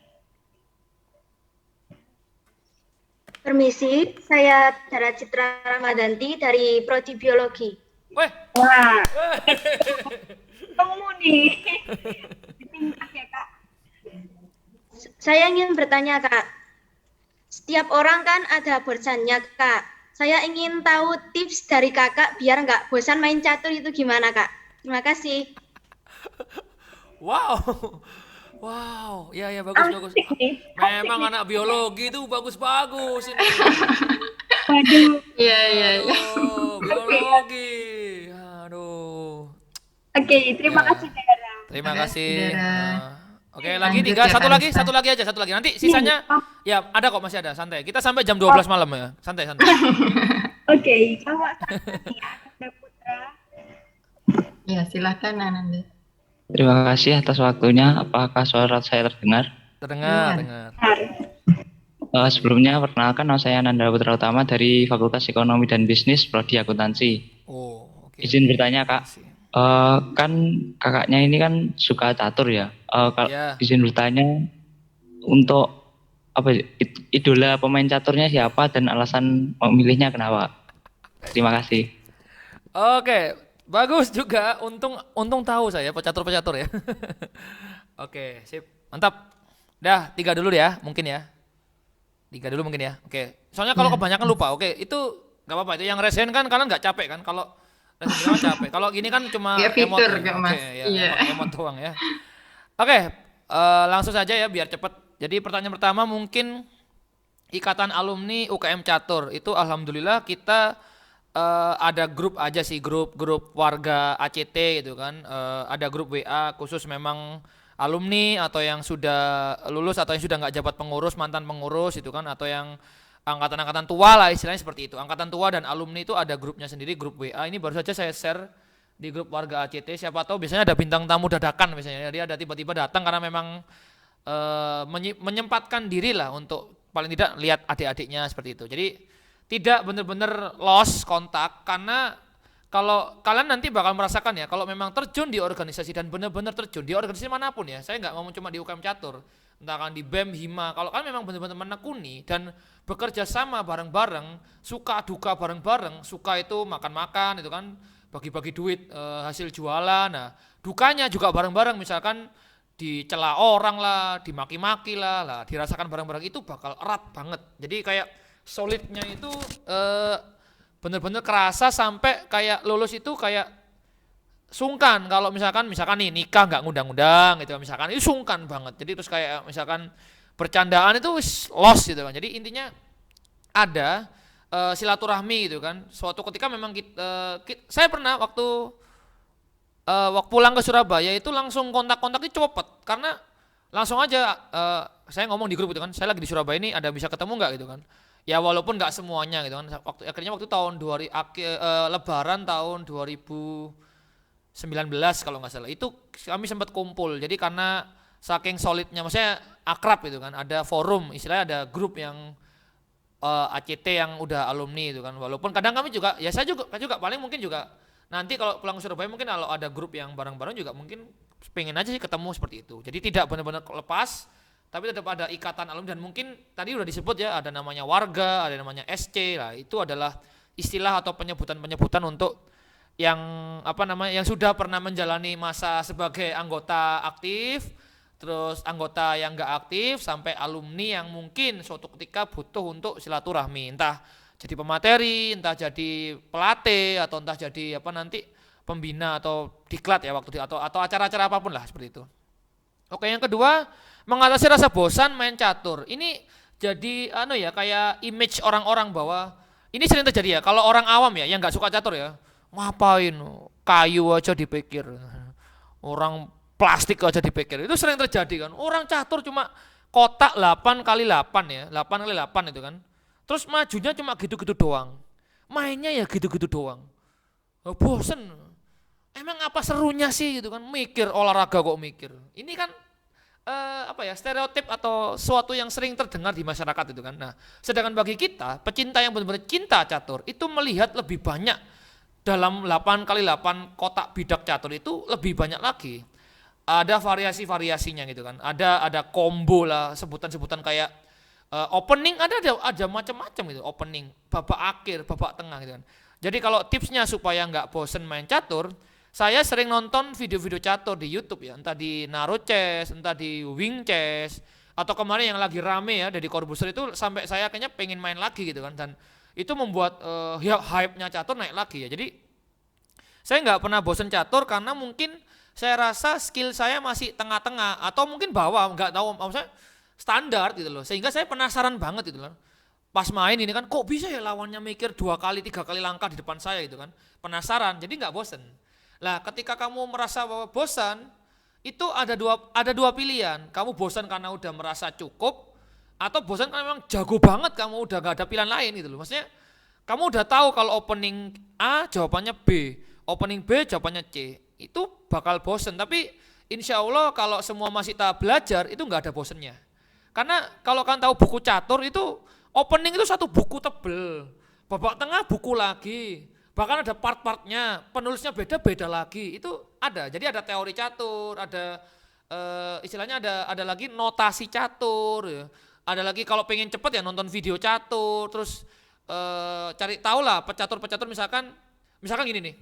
Permisi, saya Dara Citra Ramadanti dari Prodi Biologi. Weh, Wah, kamu nih. Pintar ya, Kak. Saya ingin bertanya, Kak. Setiap orang kan ada bosannya, Kak. Saya ingin tahu tips dari Kakak biar nggak bosan main catur itu gimana, Kak? Terima kasih. wow. Wow, ya bagus. Asik nih. Memang anak biologi itu bagus-bagus ini. Waduh. Iya. Aduh, biologi. Aduh. Oke, terima Ya. kasih Dara. Terima Makasih, kasih. Dara. Oke, lagi Lanjut 3, ya, satu Kak lagi, Nista. satu lagi aja. Nanti sisanya ya ada kok, masih ada, santai. Kita sampai jam 12 malam ya. Santai. Oke, kalau nih Ananda Putra. Ya, silakan Ananda. Terima kasih atas waktunya. Apakah suara saya terdengar? Terdengar. Benar. Sebelumnya perkenalkan, nama saya Nanda Putra Utama dari Fakultas Ekonomi dan Bisnis Prodi Akuntansi. Oh, oke. Izin bertanya, Kak. Makasih. Kan kakaknya ini kan suka catur ya. Ya. Izin bertanya, untuk apa ya, idola pemain caturnya siapa dan alasan memilihnya kenapa? Terima kasih. Oke, bagus juga. Untung tahu saya pecatur-pecatur ya. Oke, sip. Mantap. Dah, 3 dulu ya, mungkin ya. 3 dulu mungkin ya. Oke. Soalnya kalau Ya. kebanyakan lupa. Oke, itu nggak apa-apa. Itu yang resen kan kalian nggak capek kan? Kalau resen kan capek. Kalau gini kan cuma Ya, emot. fitur, Ya. Kak Oke, Mas. ya, Iya. emot doang ya. Oke, langsung saja ya biar cepet. Jadi pertanyaan pertama mungkin Ikatan Alumni UKM Catur. Itu alhamdulillah kita ada grup aja sih, grup warga ACT gitu kan. Ada grup WA khusus memang alumni atau yang sudah lulus atau yang sudah nggak jabat pengurus, mantan pengurus itu kan, atau yang angkatan-angkatan tua lah istilahnya seperti itu. Angkatan tua dan alumni itu ada grupnya sendiri, grup WA. Ini baru saja saya share di grup warga ACT. Siapa tahu biasanya ada bintang tamu dadakan misalnya. Dia ada tiba-tiba datang karena memang menyempatkan diri lah untuk paling tidak lihat adik-adiknya seperti itu. Jadi tidak benar-benar lost kontak, karena kalau kalian nanti bakal merasakan ya, kalau memang terjun di organisasi dan benar-benar terjun di organisasi manapun ya, saya nggak ngomong cuma di UKM Catur, entah kan di BEM, HIMA, kalau kalian memang benar-benar menekuni dan bekerja sama bareng-bareng, suka duka bareng-bareng, suka itu makan-makan itu kan, bagi-bagi duit hasil jualan, nah dukanya juga bareng-bareng, misalkan dicela orang lah, dimaki-maki lah, dirasakan bareng-bareng, itu bakal erat banget. Jadi kayak solidnya itu bener-bener kerasa sampai kayak lulus itu kayak sungkan kalau misalkan nih nikah nggak ngundang-undang gitu misalkan, itu sungkan banget. Jadi terus kayak misalkan bercandaan itu lost gitu kan. Jadi intinya ada silaturahmi gitu kan. Suatu ketika memang saya pernah waktu pulang ke Surabaya itu langsung kontak-kontaknya cepet, karena langsung aja saya ngomong di grup gitu kan, saya lagi di Surabaya ini, ada bisa ketemu nggak gitu kan. Ya walaupun nggak semuanya gitu kan. Waktu tahun Lebaran tahun 2019 kalau nggak salah, itu kami sempat kumpul. Jadi karena saking solidnya, maksudnya akrab gitu kan, ada forum, istilahnya ada grup yang ACT yang udah alumni itu kan. Walaupun kadang kami juga, ya saya juga paling mungkin juga nanti kalau pulang ke Surabaya mungkin kalau ada grup yang bareng-bareng juga mungkin pengen aja sih ketemu seperti itu. Jadi tidak benar-benar lepas, tapi tetap ada ikatan alumni. Dan mungkin tadi udah disebut ya, ada namanya warga, ada namanya SC lah. Itu adalah istilah atau penyebutan untuk yang yang sudah pernah menjalani masa sebagai anggota aktif, terus anggota yang enggak aktif, sampai alumni yang mungkin suatu ketika butuh untuk silaturahmi, entah jadi pemateri, entah jadi pelatih, atau entah jadi nanti pembina atau diklat ya waktu atau acara-acara apapun lah seperti itu. Oke, yang kedua, mengatasi rasa bosan main catur. Ini jadi kayak image orang-orang bahwa ini sering terjadi ya kalau orang awam ya yang nggak suka catur ya. Ngapain kayu aja dipikir, orang plastik aja dipikir, itu sering terjadi kan. Orang catur cuma kotak 8x8 ya, 8x8 itu kan, terus majunya cuma gitu-gitu doang, mainnya ya gitu-gitu doang. Bosen, emang apa serunya sih gitu kan, mikir olahraga kok mikir. Ini kan stereotip atau suatu yang sering terdengar di masyarakat itu kan. Nah, sedangkan bagi kita pecinta yang benar-benar cinta catur itu melihat lebih banyak dalam 8x8 kotak bidak catur, itu lebih banyak lagi. Ada variasi-variasinya gitu kan. Ada combo lah, sebutan-sebutan kayak Opening ada macam-macam gitu, opening, babak akhir, babak tengah gitu kan. Jadi kalau tipsnya supaya nggak bosen main catur, saya sering nonton video-video catur di YouTube ya, entah di Naro Chess, entah di Wing Chess, atau kemarin yang lagi rame ya dari Corbuzier itu sampai saya kayaknya pengen main lagi gitu kan, dan itu membuat hype-nya catur naik lagi ya. Jadi saya nggak pernah bosen catur karena mungkin saya rasa skill saya masih tengah-tengah atau mungkin bawah, nggak tahu, maksudnya standar gitu loh, sehingga saya penasaran banget gitu loh. Pas main ini kan kok bisa ya lawannya mikir 2 kali 3 kali langkah di depan saya gitu kan, penasaran, jadi nggak bosen. Lah ketika kamu merasa bahwa bosan, itu ada dua pilihan, kamu bosan karena udah merasa cukup, atau bosan karena memang jago banget, kamu udah nggak ada pilihan lain gitu loh. Maksudnya kamu udah tahu kalau opening A jawabannya B, opening B jawabannya C, itu bakal bosen. Tapi insya Allah kalau semua masih tahap belajar itu nggak ada bosennya. Karena kalau kalian tahu buku catur itu opening itu satu buku tebel, babak tengah buku lagi, bahkan ada part-partnya, penulisnya beda-beda lagi, itu ada. Jadi ada teori catur, ada istilahnya ada lagi notasi catur, ya. Ada lagi kalau pengen cepet ya nonton video catur, terus cari tahu lah pecatur-pecatur, misalkan gini nih,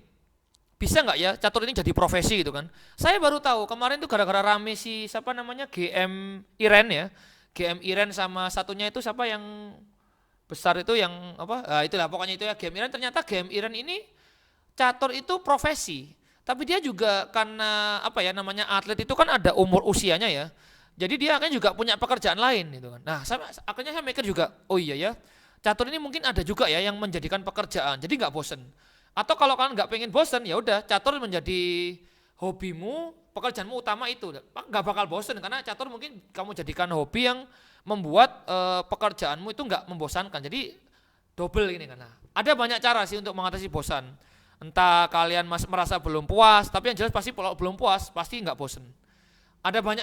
bisa nggak ya catur ini jadi profesi gitu kan? Saya baru tahu kemarin tuh gara-gara rame si siapa namanya GM Iren ya. GM Iren sama satunya itu siapa yang besar itu yang apa? Itulah pokoknya itu ya, GM Iren. Ternyata GM Iren ini catur itu profesi. Tapi dia juga karena apa ya namanya atlet itu kan ada umur usianya ya. Jadi dia kan juga punya pekerjaan lain gitu kan. Nah, akhirnya saya mikir juga, oh iya ya. Catur ini mungkin ada juga ya yang menjadikan pekerjaan. Jadi nggak bosen. Atau kalau kalian nggak pengen bosen, ya udah catur menjadi hobimu, pekerjaanmu utama itu, nggak bakal bosen karena catur mungkin kamu jadikan hobi yang membuat pekerjaanmu itu nggak membosankan. Jadi double ini kan. Nah, ada banyak cara sih untuk mengatasi bosan. Entah kalian merasa belum puas, tapi yang jelas pasti kalau belum puas pasti nggak bosen.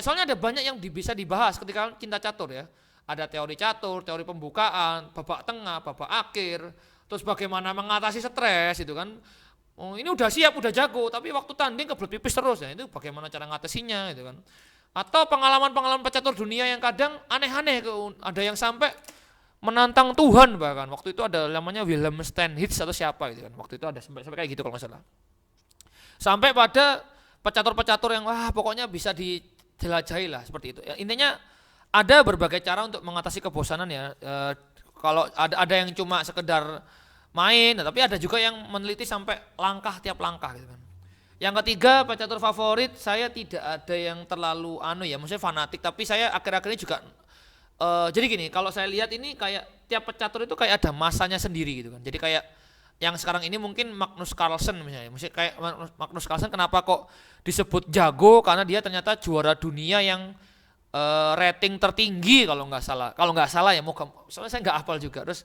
Soalnya ada banyak yang bisa dibahas ketika cinta catur ya. Ada teori catur, teori pembukaan, babak tengah, babak akhir, terus bagaimana mengatasi stres itu kan. Oh, ini udah siap, udah jago, tapi waktu tanding kebelet pipis terus ya, itu bagaimana cara ngatasinya gitu kan. Atau pengalaman-pengalaman pecatur dunia yang kadang aneh-aneh, ada yang sampai menantang Tuhan bahkan. Waktu itu ada namanya Wilhelm Steinhitz atau siapa gitu kan. Waktu itu ada sampai kayak gitu kalau nggak salah. Sampai pada pecatur-pecatur yang pokoknya bisa dijelajahi lah seperti itu. Ya, intinya ada berbagai cara untuk mengatasi kebosanan ya. Kalau ada yang cuma sekedar main, tapi ada juga yang meneliti sampai langkah tiap langkah gitu kan. Yang ketiga, pecatur favorit saya tidak ada yang terlalu maksudnya fanatik, tapi saya akhir-akhir ini juga jadi gini, kalau saya lihat ini kayak tiap pecatur itu kayak ada masanya sendiri gitu kan. Jadi kayak yang sekarang ini mungkin Magnus Carlsen misalnya. Maksudnya kayak Magnus Carlsen kenapa kok disebut jago, karena dia ternyata juara dunia yang rating tertinggi kalau nggak salah. Kalau nggak salah ya, soalnya saya nggak hafal juga. Terus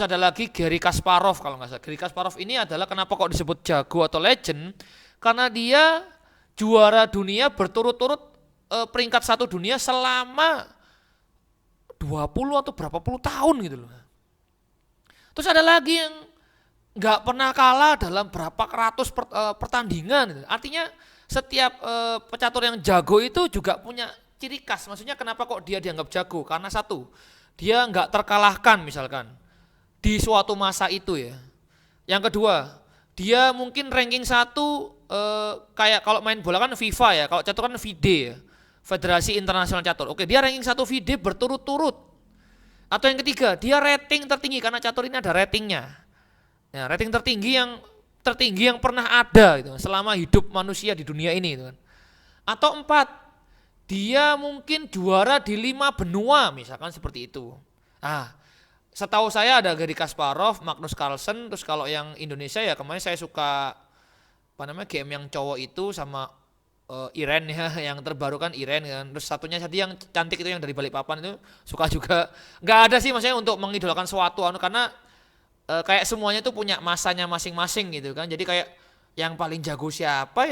ada lagi Garry Kasparov kalau nggak salah. Garry Kasparov ini adalah kenapa kok disebut jago atau legend? Karena dia juara dunia berturut-turut peringkat 1 dunia selama 20 atau berapa puluh tahun gitu loh. Terus ada lagi yang nggak pernah kalah dalam berapa ratus pertandingan gitu. Artinya setiap pecatur yang jago itu juga punya ciri khas. Maksudnya kenapa kok dia dianggap jago? Karena satu, dia nggak terkalahkan misalkan di suatu masa itu ya. Yang kedua, dia mungkin ranking 1 kayak kalau main bola kan FIFA ya, kalau catur kan FIDE ya, Federasi Internasional Catur. Oke, dia ranking 1 FIDE berturut-turut. Atau yang ketiga, dia rating tertinggi karena catur ini ada ratingnya. Ya, rating tertinggi yang pernah ada gitu, selama hidup manusia di dunia ini gitu kan. Atau 4, dia mungkin juara di 5 benua misalkan seperti itu. Setahu saya ada Garry Kasparov, Magnus Carlsen, terus kalau yang Indonesia ya kemarin saya suka game yang cowok itu sama Iren ya, yang terbaru kan Iren kan. Terus satunya tadi yang cantik itu yang dari Balikpapan itu suka juga. Nggak ada sih maksudnya untuk mengidolakan suatu karena kayak semuanya itu punya masanya masing-masing gitu kan. Jadi kayak yang paling jago siapa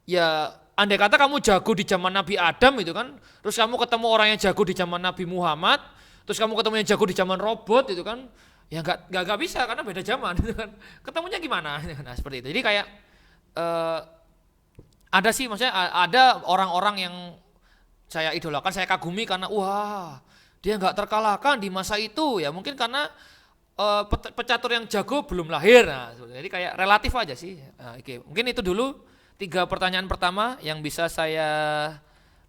ya andai kata kamu jago di zaman Nabi Adam gitu kan, terus kamu ketemu orang yang jago di zaman Nabi Muhammad, terus kamu ketemu yang jago di zaman robot gitu kan, ya nggak bisa karena beda zaman gitu kan. Ketemunya gimana? Nah seperti itu. Jadi kayak ada sih maksudnya ada orang-orang yang saya idolakan, saya kagumi karena wah dia nggak terkalahkan di masa itu ya mungkin karena pecatur yang jago belum lahir. Nah, jadi kayak relatif aja sih. Nah, oke. Mungkin itu dulu 3 pertanyaan pertama yang bisa saya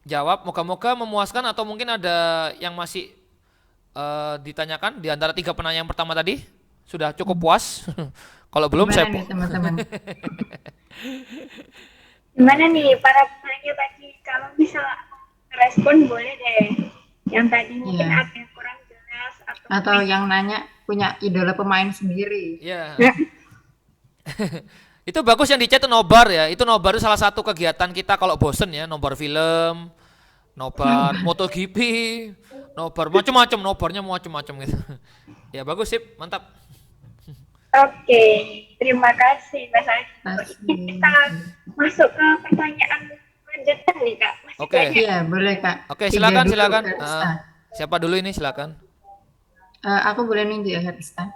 jawab. Moga-moga memuaskan atau mungkin ada yang masih ditanyakan di antara 3 penanya yang pertama tadi. Sudah cukup puas? Kalau belum Gimana saya nih teman-teman? Gimana nih para penanya tadi? Kalau bisa respon boleh deh. Yang tadi mungkin Iya. ada yang kurang jelas Atau yang nanya punya idola pemain sendiri. Iya. Itu bagus yang di chat itu nobar ya. Itu nobar itu salah satu kegiatan kita kalau bosen ya, nobar film, nobar MotoGP, nobar macam-macam, nobarnya macam-macam gitu. Ya bagus sip, mantap. Oke, terima kasih Mas Aldi. Kasih. Kita masuk ke pertanyaan lanjutan nih Kak. Masih Oke. banyak. Iya, boleh Kak. Oke, 3 silakan dulu, silakan. Herista. Siapa dulu ini silakan. Aku boleh nunjuk ya, Herista.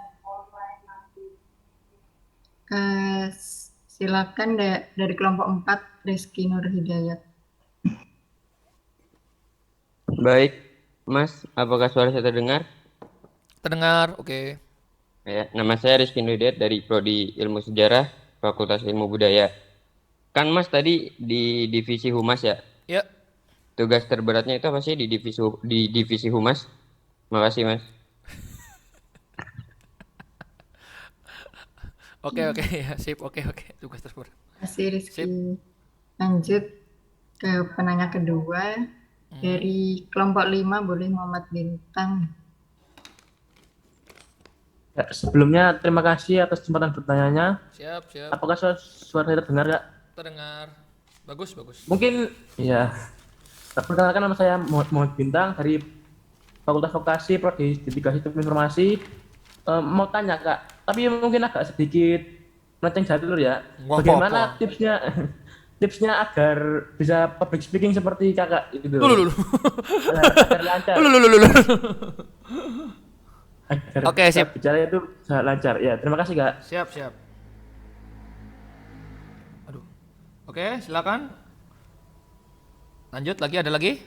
Silakan dari kelompok 4, Rizky Nur Hidayat. Baik, Mas, apakah suara saya terdengar? Terdengar, oke. Ya, nama saya Rizky Nurhidayat dari Prodi Ilmu Sejarah, Fakultas Ilmu Budaya. Kan Mas tadi di divisi Humas ya? Ya, Tugas terberatnya itu apa sih di divisi Humas? Makasih, Mas. oke ya, sip, oke. Tugas terberat. Terima kasih Rizky. Sip. Lanjut ke penanya kedua. Dari kelompok 5 boleh Muhammad Bintang. Ya, sebelumnya terima kasih atas kesempatan bertanyanya. Siap. Apakah suara saya terdengar Kak? Terdengar. Bagus. Mungkin ya. Perkenalkan nama saya Muhammad Bintang dari Fakultas Vokasi Prodi Dedikasi Sistem Informasi. Mau tanya Kak, tapi mungkin agak sedikit melenceng jatuh ya. Wah, Bagaimana apa? tipsnya agar bisa public speaking seperti Kakak itu? Lulu. Agar lancar. Agar Oke, sip. bicara itu bisa lancar. Ya, terima kasih Kak. Siap. Aduh. Oke, silakan. Lanjut lagi, ada lagi?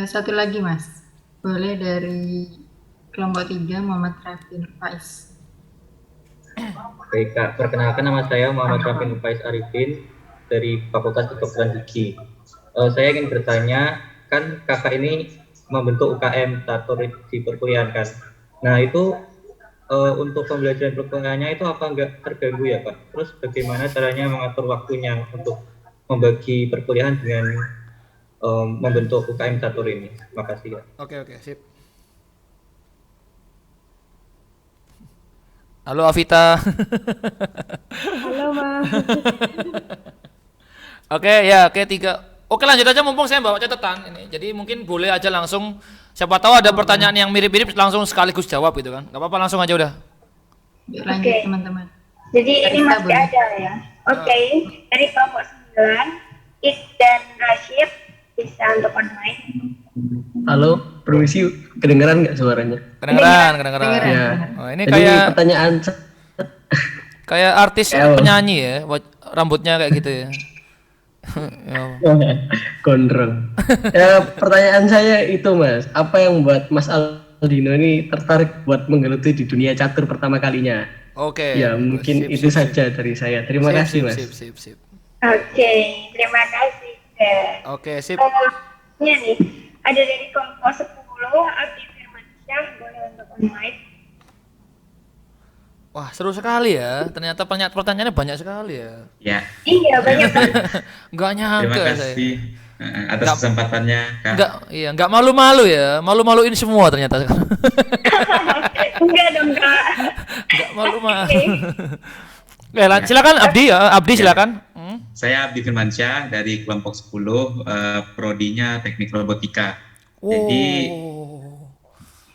Satu lagi Mas. Boleh dari kelompok 3 Muhammad Raffi Faiz. Baik Kak, perkenalkan nama saya Muhammad Raffi Faiz Arifin dari Fakultas Kedokteran Gigi. Saya ingin bertanya, kan kakak ini membentuk UKM catur di perkuliahan kan. Nah itu untuk pembelajaran perkuliahannya itu apa enggak terganggu ya Kak? Terus bagaimana caranya mengatur waktunya untuk membagi perkuliahan dengan membentuk UKM catur ini? Makasih ya. Oke, sip. Halo Avita. Halo Mas. Oke, 3. Oke, lanjut aja mumpung saya bawa catatan ini. Jadi mungkin boleh aja langsung, siapa tahu ada pertanyaan yang mirip-mirip langsung sekaligus jawab gitu kan. Enggak apa-apa, langsung aja udah. Lanjut Oke. teman-teman. Jadi ini Herista masih boleh. ada ya. Oke, dari kelompok 9, Ik dan Rashid bisa untuk online. Halo, permisi, kedengeran nggak suaranya? Kedengeran. Ya. Oh, ini Jadi kayak pertanyaan artis penyanyi ya, rambutnya kayak gitu ya. gondrong. Ya, pertanyaan saya itu Mas, apa yang membuat Mas Aldino ini tertarik buat menggeluti di dunia catur pertama kalinya? Oke. Ya, mungkin Sip, itu sip, saja dari saya. Terima kasih Mas. Sip. Oke, terima kasih. Oke, sip. Ini nih, ada dari kelompok 10, Abdi Firmansyah, boleh untuk online. Wah, seru sekali ya. Ternyata pertanyaannya banyak sekali ya. Ya, Iya, banyak banget. Enggak nyangka terima saya. kasih atas Nggak- kesempatannya, Kak. Enggak malu-malu ya. Malu-maluin semua ternyata. Enggak dong, Kak. Enggak malu-malu. Silakan Abdi ya. Abdi silakan. Saya Abdi Firmansyah dari kelompok 10, prodinya Teknik Robotika.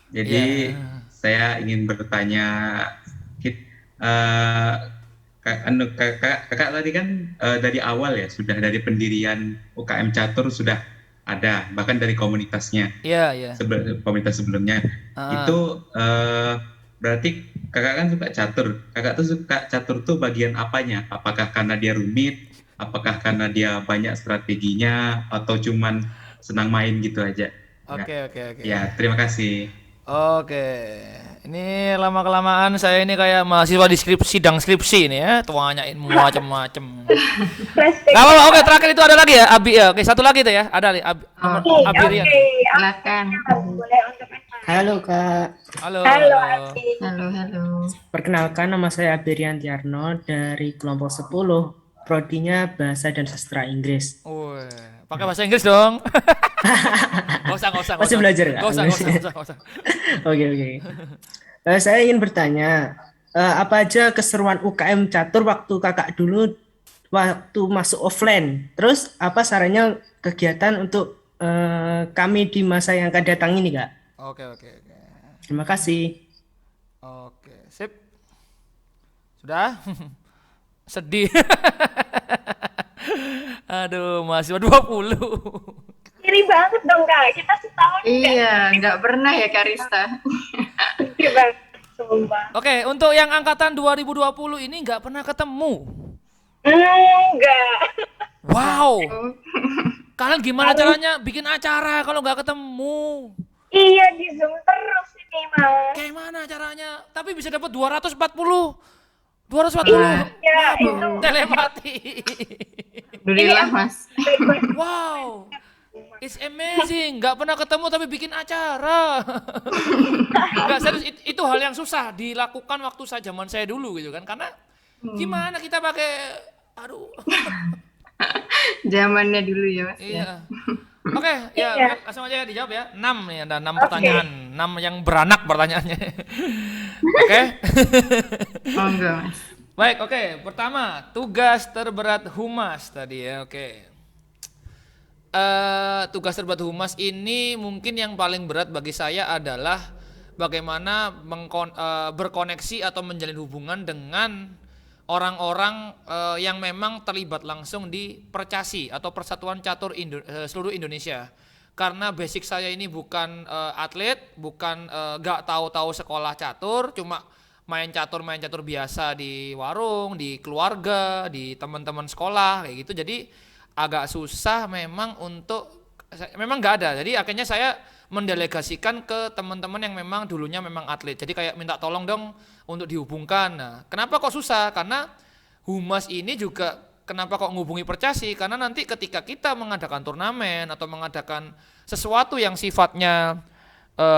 Jadi Ya. saya ingin bertanya, kakak tadi kan dari awal ya, sudah dari pendirian UKM Catur sudah ada, bahkan dari komunitasnya. Iya. Komunitas sebelumnya. Itu berarti kakak kan suka catur. Kakak tuh suka catur tuh bagian apanya? Apakah karena dia rumit? Apakah karena dia banyak strateginya? Atau cuman senang main gitu aja? Oke. Ya, terima kasih. Oke, ini lama-kelamaan saya ini kayak mahasiswa di sidang skripsi ini ya, tanyain macem-macem. Gak apa-apa, oke, terakhir itu ada lagi ya, Abi ya, oke, satu lagi tuh ya, ada nih, Abi Rian. Silakan. Halo Kak. Halo. Halo. Perkenalkan, nama saya Abirian Tiarno dari kelompok 10, prodinya Bahasa dan Sastra Inggris. Pakai bahasa Inggris dong. Gak usah. Masih belajar nggak? Gak usah. Oke. Saya ingin bertanya, apa aja keseruan UKM Catur waktu kakak dulu waktu masuk offline? Terus apa sarannya kegiatan untuk kami di masa yang akan datang ini, Kak? Oke. Terima kasih. Oke, sip. Sudah? Sedih. Aduh, mahasiswa 20. Iri banget dong Kak, kita setahun. Iya, nggak pernah ya Karista. Iri banget, sumpah. Oke, untuk yang angkatan 2020 ini nggak pernah ketemu. Enggak. Wow. Kalian gimana caranya bikin acara kalau nggak ketemu? Iya, di Zoom terus ini, Mas. Kayak mana caranya? Tapi bisa dapat 240. 240. Iya, itu telepati. Alhamdulillah, Mas. Wow. It's amazing. Nggak pernah ketemu tapi bikin acara. Nggak serius, itu hal yang susah dilakukan waktu zaman saya dulu gitu kan. Karena gimana kita pakai Zamannya dulu ya, Mas. Iya. Oke, ya langsung aja dijawab ya. 6 nih, ada 6 pertanyaan. 6 yang beranak pertanyaannya. Oke. Enggak, Mas. Baik, oke. Pertama, tugas terberat humas tadi ya. Oke. Tugas terberat humas ini mungkin yang paling berat bagi saya adalah bagaimana berkoneksi atau menjalin hubungan dengan orang-orang yang memang terlibat langsung di Percasi atau Persatuan Catur seluruh Indonesia. Karena basic saya ini bukan atlet, bukan gak tahu-tahu sekolah catur, cuma main catur biasa di warung, di keluarga, di teman-teman sekolah kayak gitu. Jadi agak susah memang memang nggak ada. Jadi akhirnya saya mendelegasikan ke teman-teman yang memang dulunya memang atlet. Jadi kayak minta tolong dong untuk dihubungkan. Nah, kenapa kok susah? Karena humas ini juga kenapa kok menghubungi Percasi? Karena nanti ketika kita mengadakan turnamen atau mengadakan sesuatu yang sifatnya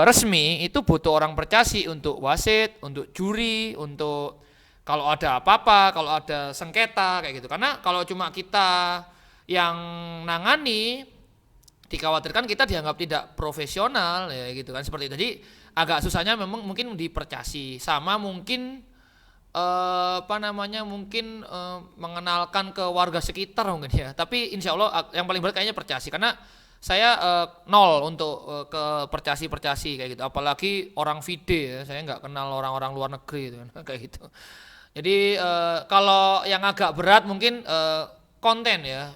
resmi, itu butuh orang Percasi untuk wasit, untuk juri, untuk kalau ada apa-apa, kalau ada sengketa kayak gitu. Karena kalau cuma kita yang nangani, dikhawatirkan kita dianggap tidak profesional ya gitu kan, seperti itu. Jadi agak susahnya memang mungkin di Percasi, sama mungkin mungkin mengenalkan ke warga sekitar mungkin ya. Tapi insya Allah yang paling berat kayaknya Percasi, karena saya nol untuk ke Percasi kayak gitu. Apalagi orang Vide ya, saya nggak kenal orang-orang luar negeri gitu kan kayak gitu. Jadi kalau yang agak berat mungkin konten ya.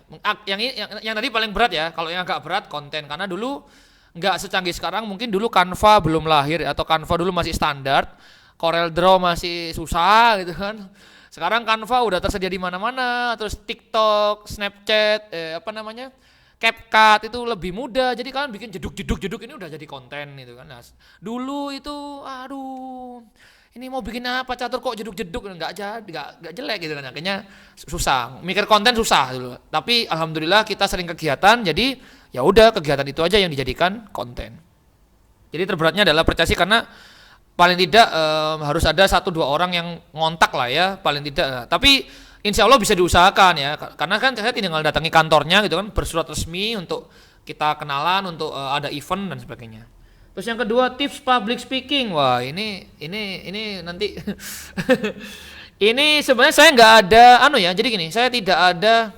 Yang tadi paling berat ya. Kalau yang agak berat konten, karena dulu nggak secanggih sekarang. Mungkin dulu Canva belum lahir atau Canva dulu masih standar. Corel Draw masih susah gitu kan. Sekarang Canva udah tersedia di mana-mana. Terus TikTok, Snapchat, CapCut itu lebih mudah. Jadi kalian bikin jeduk ini udah jadi konten gitu kan. Nah, dulu itu ini mau bikin apa catur kok jeduk nggak jelek gitu kan. Akhirnya susah. Mikir konten susah dulu. Tapi alhamdulillah kita sering kegiatan, jadi ya udah kegiatan itu aja yang dijadikan konten. Jadi terberatnya adalah Percasi, karena paling tidak harus ada 1-2 orang yang ngontak lah ya, paling tidak. Tapi insya Allah bisa diusahakan ya, karena kan saya tinggal datangi kantornya gitu kan, bersurat resmi untuk kita kenalan, untuk ada event dan sebagainya. Terus yang kedua, tips public speaking. Wah, ini nanti ini sebenarnya saya nggak ada jadi gini, saya tidak ada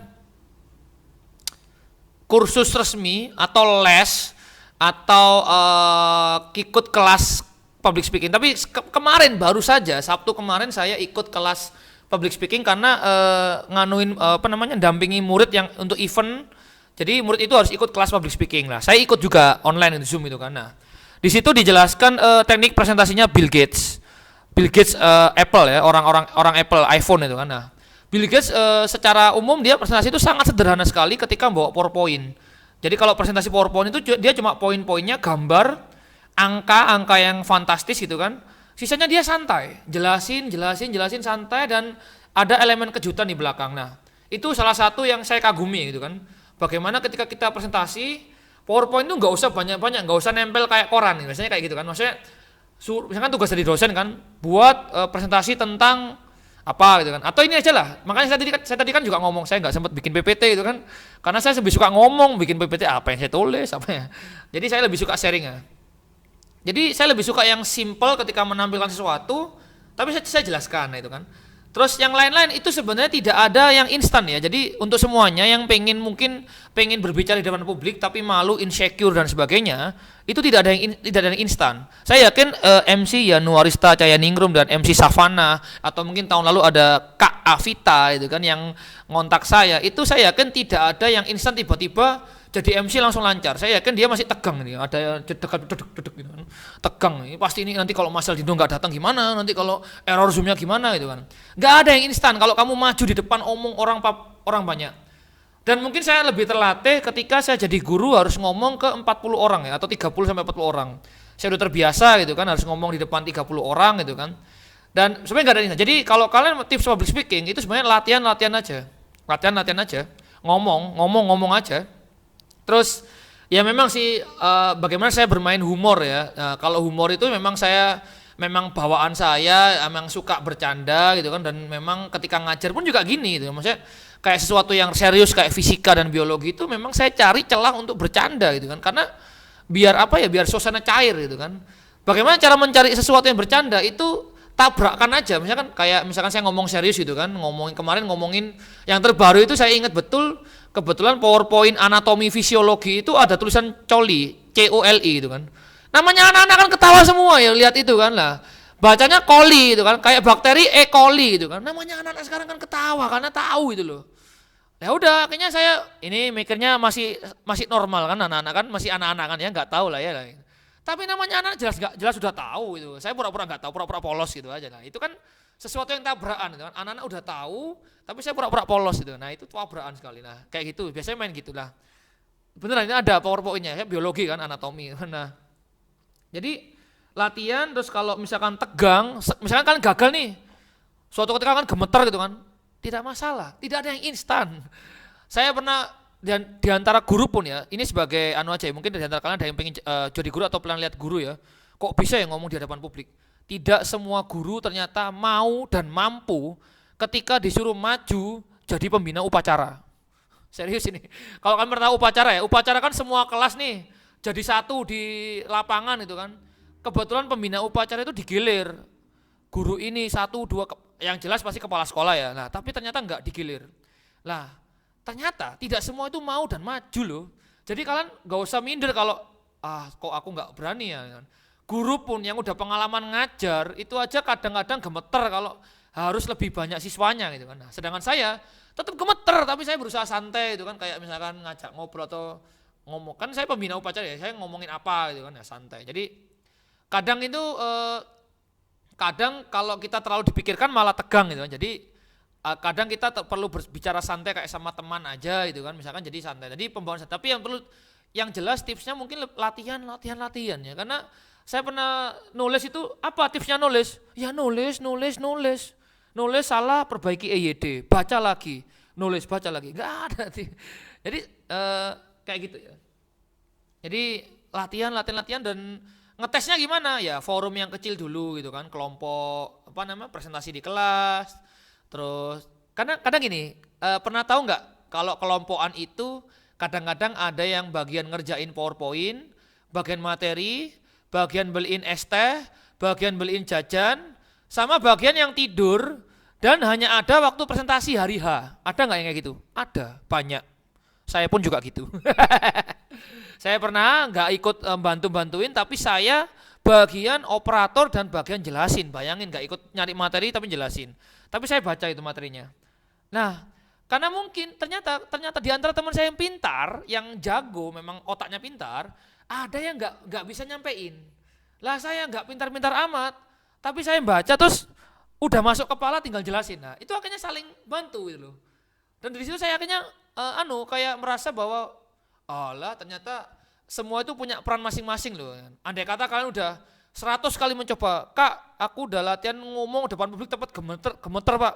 kursus resmi atau les atau ikut kelas public speaking. Tapi kemarin baru saja Sabtu kemarin saya ikut kelas public speaking karena dampingi murid yang untuk event. Jadi murid itu harus ikut kelas public speaking lah. Saya ikut juga online di Zoom itu kan. Nah, di situ dijelaskan teknik presentasinya Bill Gates Apple ya, orang Apple iPhone itu kan. Nah, Bill Gates secara umum dia presentasi itu sangat sederhana sekali ketika bawa PowerPoint. Jadi kalau presentasi PowerPoint itu dia cuma poin-poinnya, gambar, angka-angka yang fantastis gitu kan. Sisanya dia santai, jelasin santai, dan ada elemen kejutan di belakang. Nah, itu salah satu yang saya kagumi gitu kan. Bagaimana ketika kita presentasi PowerPoint itu nggak usah banyak-banyak, nggak usah nempel kayak koran, biasanya kayak gitu kan. Maksudnya misalkan tugas dari dosen kan, buat presentasi tentang apa gitu kan, atau ini aja lah. Makanya saya tadi kan juga ngomong, saya nggak sempat bikin PPT gitu kan, karena saya lebih suka ngomong, bikin PPT apa yang saya tulis apa ya. Jadi saya lebih suka sharing ya. Jadi saya lebih suka yang simple ketika menampilkan sesuatu, tapi saya jelaskan itu kan. Terus yang lain-lain itu sebenarnya tidak ada yang instan ya. Jadi untuk semuanya yang mungkin pengen berbicara di depan publik tapi malu, insecure dan sebagainya, itu tidak ada yang instan. Saya yakin MC ya Nuarista Cayaningrum dan MC Savana, atau mungkin tahun lalu ada Kak Avita itu kan yang ngontak saya, itu saya yakin tidak ada yang instan tiba-tiba jadi MC langsung lancar. Saya yakin dia masih tegang nih, ada dedek gitu kan. Tegang ini pasti, ini nanti kalau Mas Aldino nggak datang gimana, nanti kalau error zoomnya gimana gitu kan. Nggak ada yang instan kalau kamu maju di depan omong orang banyak. Dan mungkin saya lebih terlatih ketika saya jadi guru harus ngomong ke 40 orang ya, atau 30 sampai 40 orang. Saya udah terbiasa gitu kan, harus ngomong di depan 30 orang gitu kan. Dan sebenarnya nggak ada instan. Jadi kalau kalian tips public speaking itu sebenarnya latihan aja. Latihan aja. Ngomong aja. Terus ya memang sih bagaimana saya bermain humor ya. Nah, kalau humor itu memang bawaan saya, memang suka bercanda gitu kan, dan memang ketika ngajar pun juga gini gitu. Maksudnya kayak sesuatu yang serius kayak fisika dan biologi itu memang saya cari celah untuk bercanda gitu kan. Karena biar biar suasana cair gitu kan. Bagaimana cara mencari sesuatu yang bercanda itu tabrakan aja. Misalkan saya ngomong serius gitu kan, ngomongin yang terbaru itu saya ingat betul. Kebetulan PowerPoint anatomi fisiologi itu ada tulisan coli, COLI gitu kan. Namanya anak-anak kan ketawa semua ya, lihat itu kan lah. Bacanya coli itu kan, kayak bakteri E. coli gitu kan. Namanya anak-anak sekarang kan ketawa karena tahu itu loh. Ya udah, akhirnya saya ini mikirnya masih normal kan, anak-anak kan masih anak-anak kan ya, nggak tahu lah ya. Tapi namanya anak jelas sudah tahu itu. Saya pura-pura nggak tahu, pura-pura polos gitu aja. Nah, itu kan sesuatu yang tabrakan gitu kan. Anak-anak udah tahu, tapi saya pura-pura polos gitu. Nah, itu tabrakan sekali. Nah, kayak gitu. Biasanya main gitulah. Beneran ini ada PowerPoint-nya, ya biologi kan, anatomi. Nah, jadi latihan. Terus kalau misalkan tegang, misalkan kalian gagal nih, suatu ketika kan gemeter gitu kan, tidak masalah, tidak ada yang instan. Saya pernah di antara guru pun ya, ini sebagai aja ya, mungkin di antara kalian ada yang pengen jadi guru atau pernah lihat guru ya, kok bisa ya ngomong di hadapan publik. Tidak semua guru ternyata mau dan mampu ketika disuruh maju jadi pembina upacara. Serius ini. Kalau kalian pernah upacara ya, upacara kan semua kelas nih jadi satu di lapangan itu kan. Kebetulan pembina upacara itu digilir. Guru ini 1, 2, yang jelas pasti kepala sekolah ya. Nah, tapi ternyata enggak digilir. Lah, ternyata tidak semua itu mau dan maju loh. Jadi kalian enggak usah minder kalau kok aku enggak berani ya kan. Guru pun yang udah pengalaman ngajar itu aja kadang-kadang gemeter kalau harus lebih banyak siswanya gitu kan. Nah, sedangkan saya tetap gemeter tapi saya berusaha santai itu kan, kayak misalkan ngajak ngobrol atau ngomong, kan saya pembina upacara ya, saya ngomongin apa gitu kan ya, santai. Jadi kadang itu kadang kalau kita terlalu dipikirkan malah tegang gitu kan. Jadi kadang kita perlu berbicara santai kayak sama teman aja gitu kan, misalkan jadi santai. Jadi pembawaan santai. Tapi yang jelas tipsnya mungkin latihan ya, karena saya pernah nulis itu, apa tipsnya nulis? Ya nulis salah perbaiki EYD, baca lagi, nulis baca lagi, nggak ada. Jadi kayak gitu ya. Jadi latihan dan ngetesnya gimana? Ya forum yang kecil dulu gitu kan, kelompok presentasi di kelas. Terus kadang gini, pernah tahu nggak kalau kelompokan itu kadang-kadang ada yang bagian ngerjain PowerPoint, bagian materi, bagian beliin es teh, bagian beliin jajan, sama bagian yang tidur dan hanya ada waktu presentasi hari H. Ada nggak yang kayak gitu? Ada, banyak. Saya pun juga gitu. Saya pernah nggak ikut bantuin, tapi saya bagian operator dan bagian jelasin. Bayangin nggak ikut nyari materi tapi jelasin. Tapi saya baca itu materinya. Nah, karena mungkin ternyata di antara teman saya yang pintar, yang jago, memang otaknya pintar, ada yang nggak bisa nyampein. Lah saya nggak pintar-pintar amat, tapi saya baca terus udah masuk kepala tinggal jelasin. Nah itu akhirnya saling bantu gitu loh. Dan dari situ saya akhirnya kayak merasa bahwa Alah, ternyata semua itu punya peran masing-masing loh. Andai kata kalian udah 100 kali mencoba, Kak, aku udah latihan ngomong depan publik tempat gemeter Pak.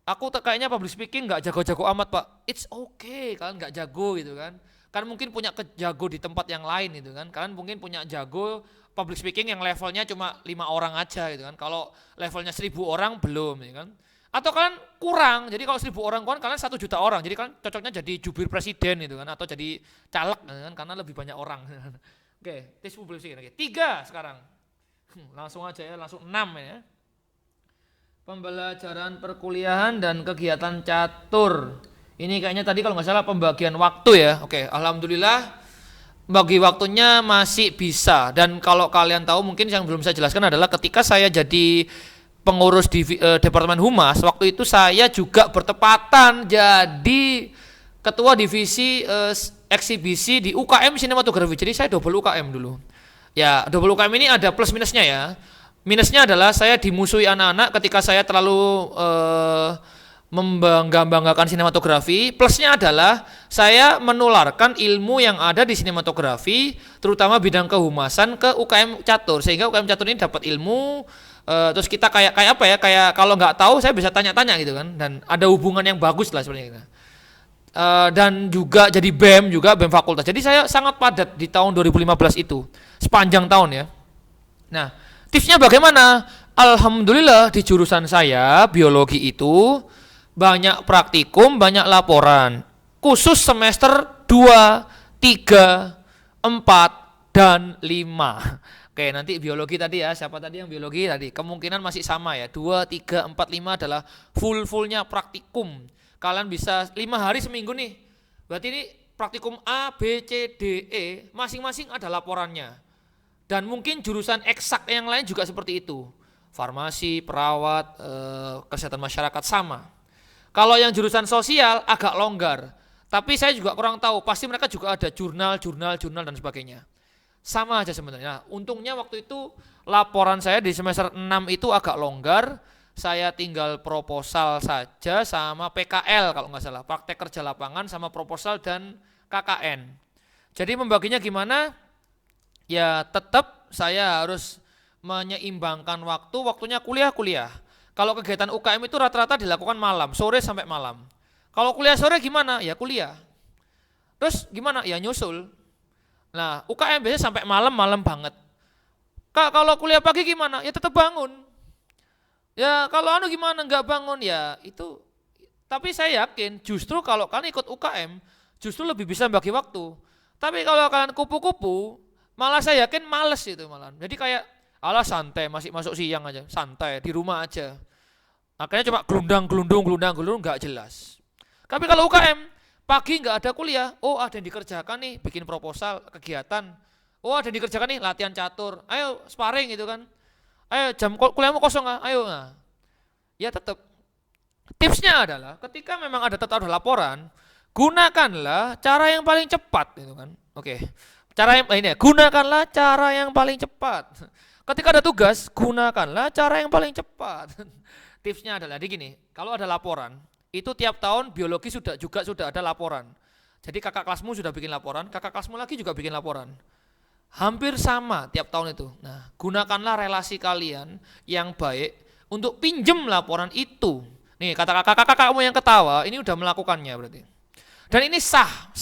Aku kayaknya public speaking nggak jago-jago amat Pak. It's okay, kalian nggak jago gitu kan. Kalian mungkin punya jago di tempat yang lain gitu kan. Kalian mungkin punya jago public speaking yang levelnya cuma 5 orang aja gitu kan. Kalau levelnya 1000 orang belum gitu kan. Atau kalian kurang, jadi kalau 1000 orang kalian 1 juta orang, jadi kalian cocoknya jadi jubir presiden gitu kan, atau jadi caleg gitu kan, karena lebih banyak orang. Oke, tips public speaking lagi. 3 sekarang, langsung aja ya, langsung 6 ya. Pembelajaran perkuliahan dan kegiatan catur. Ini kayaknya tadi kalau nggak salah pembagian waktu ya. Oke, alhamdulillah bagi waktunya masih bisa. Dan kalau kalian tahu mungkin yang belum saya jelaskan adalah ketika saya jadi pengurus di Departemen Humas, waktu itu saya juga bertepatan jadi ketua divisi eksibisi di UKM sinematografi. Jadi saya double UKM dulu. Ya, double UKM ini ada plus minusnya ya. Minusnya adalah saya dimusuhi anak-anak ketika saya terlalu membanggakan sinematografi. Plusnya adalah saya menularkan ilmu yang ada di sinematografi, terutama bidang kehumasan ke UKM catur, sehingga UKM catur ini dapat ilmu. Terus kita kayak apa ya, kayak kalau nggak tahu saya bisa tanya-tanya gitu kan, dan ada hubungan yang bagus lah sebenarnya. Dan juga jadi BEM fakultas. Jadi saya sangat padat di tahun 2015 itu sepanjang tahun ya. Nah, tipsnya bagaimana? Alhamdulillah di jurusan saya biologi itu banyak praktikum, banyak laporan. Khusus semester 2, 3, 4 dan 5. Oke, nanti biologi tadi ya, siapa tadi yang biologi tadi? Kemungkinan masih sama ya, 2, 3, 4, 5 adalah full-fullnya praktikum. Kalian bisa 5 hari seminggu nih, berarti ini praktikum A, B, C, D, E, masing-masing ada laporannya. Dan mungkin jurusan eksak yang lain juga seperti itu, farmasi, perawat, kesehatan masyarakat sama. Kalau yang jurusan sosial agak longgar, tapi saya juga kurang tahu, pasti mereka juga ada jurnal dan sebagainya. Sama aja sebenarnya. Untungnya waktu itu laporan saya di semester 6 itu agak longgar. Saya tinggal proposal saja sama PKL kalau nggak salah, praktek kerja lapangan sama proposal dan KKN. Jadi membaginya gimana? Ya tetap saya harus menyeimbangkan waktunya kuliah. Kalau kegiatan UKM itu rata-rata dilakukan malam, sore sampai malam. Kalau kuliah sore gimana? Ya kuliah. Terus gimana? Ya nyusul. Nah, UKM biasanya sampai malam banget. Kak, kalau kuliah pagi gimana? Ya tetap bangun. Ya kalau gimana nggak bangun ya itu. Tapi saya yakin justru kalau kalian ikut UKM justru lebih bisa bagi waktu. Tapi kalau kalian kupu-kupu, malah saya yakin males itu malah. Jadi kayak alah santai, masih masuk siang aja, santai di rumah aja. Akhirnya cuma gelundung nggak jelas. Tapi kalau UKM pagi nggak ada kuliah, oh ada yang dikerjakan nih, bikin proposal, kegiatan. Oh ada yang dikerjakan nih, latihan catur. Ayo sparring gitu kan. Ayo jam kuliahmu kosong nggak? Ayo. Nah. Ya tetap. Tipsnya adalah ketika memang tetap ada laporan, gunakanlah cara yang paling cepat gitu kan. Oke. Cara yang ini ya, gunakanlah cara yang paling cepat. Ketika ada tugas, gunakanlah cara yang paling cepat. Tipsnya adalah gini, kalau ada laporan, itu tiap tahun biologi sudah ada laporan. Jadi kakak kelasmu sudah bikin laporan, kakak kelasmu lagi juga bikin laporan. Hampir sama tiap tahun itu. Nah, gunakanlah relasi kalian yang baik untuk pinjem laporan itu. Nih, kata kakak-kakakmu yang ketawa, ini udah melakukannya berarti. Dan ini sah.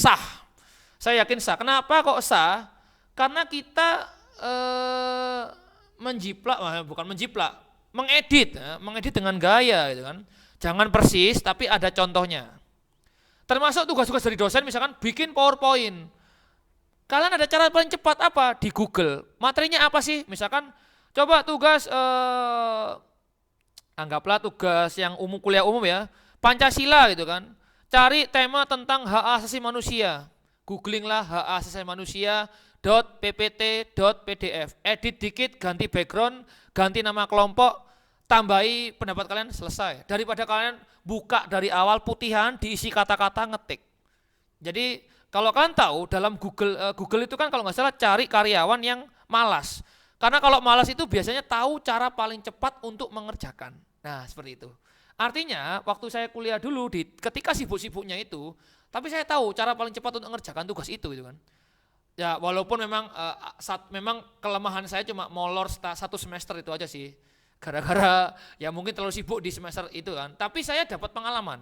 Saya yakin sah. Kenapa kok sah? Karena kita mengedit dengan gaya gitu kan. Jangan persis, tapi ada contohnya. Termasuk tugas-tugas dari dosen, misalkan bikin PowerPoint. Kalian ada cara paling cepat apa? Di Google. Materinya apa sih? Misalkan, coba tugas, anggaplah tugas yang kuliah umum ya, Pancasila gitu kan. Cari tema tentang hak asasi manusia. Googlinglah hak asasi manusia, .ppt.pdf. Edit dikit, ganti background, ganti nama kelompok, tambahi pendapat kalian, selesai. Daripada kalian buka dari awal putihan, diisi kata-kata, ngetik. Jadi kalau kalian tahu dalam Google itu kan kalau nggak salah cari karyawan yang malas. Karena kalau malas itu biasanya tahu cara paling cepat untuk mengerjakan. Nah seperti itu. Artinya waktu saya kuliah dulu ketika sibuk-sibuknya itu, Tapi saya tahu cara paling cepat untuk mengerjakan tugas itu gitu kan. Ya walaupun memang memang kelemahan saya cuma molor satu semester itu aja sih. Gara-gara ya mungkin terlalu sibuk di semester itu kan. Tapi saya dapat pengalaman.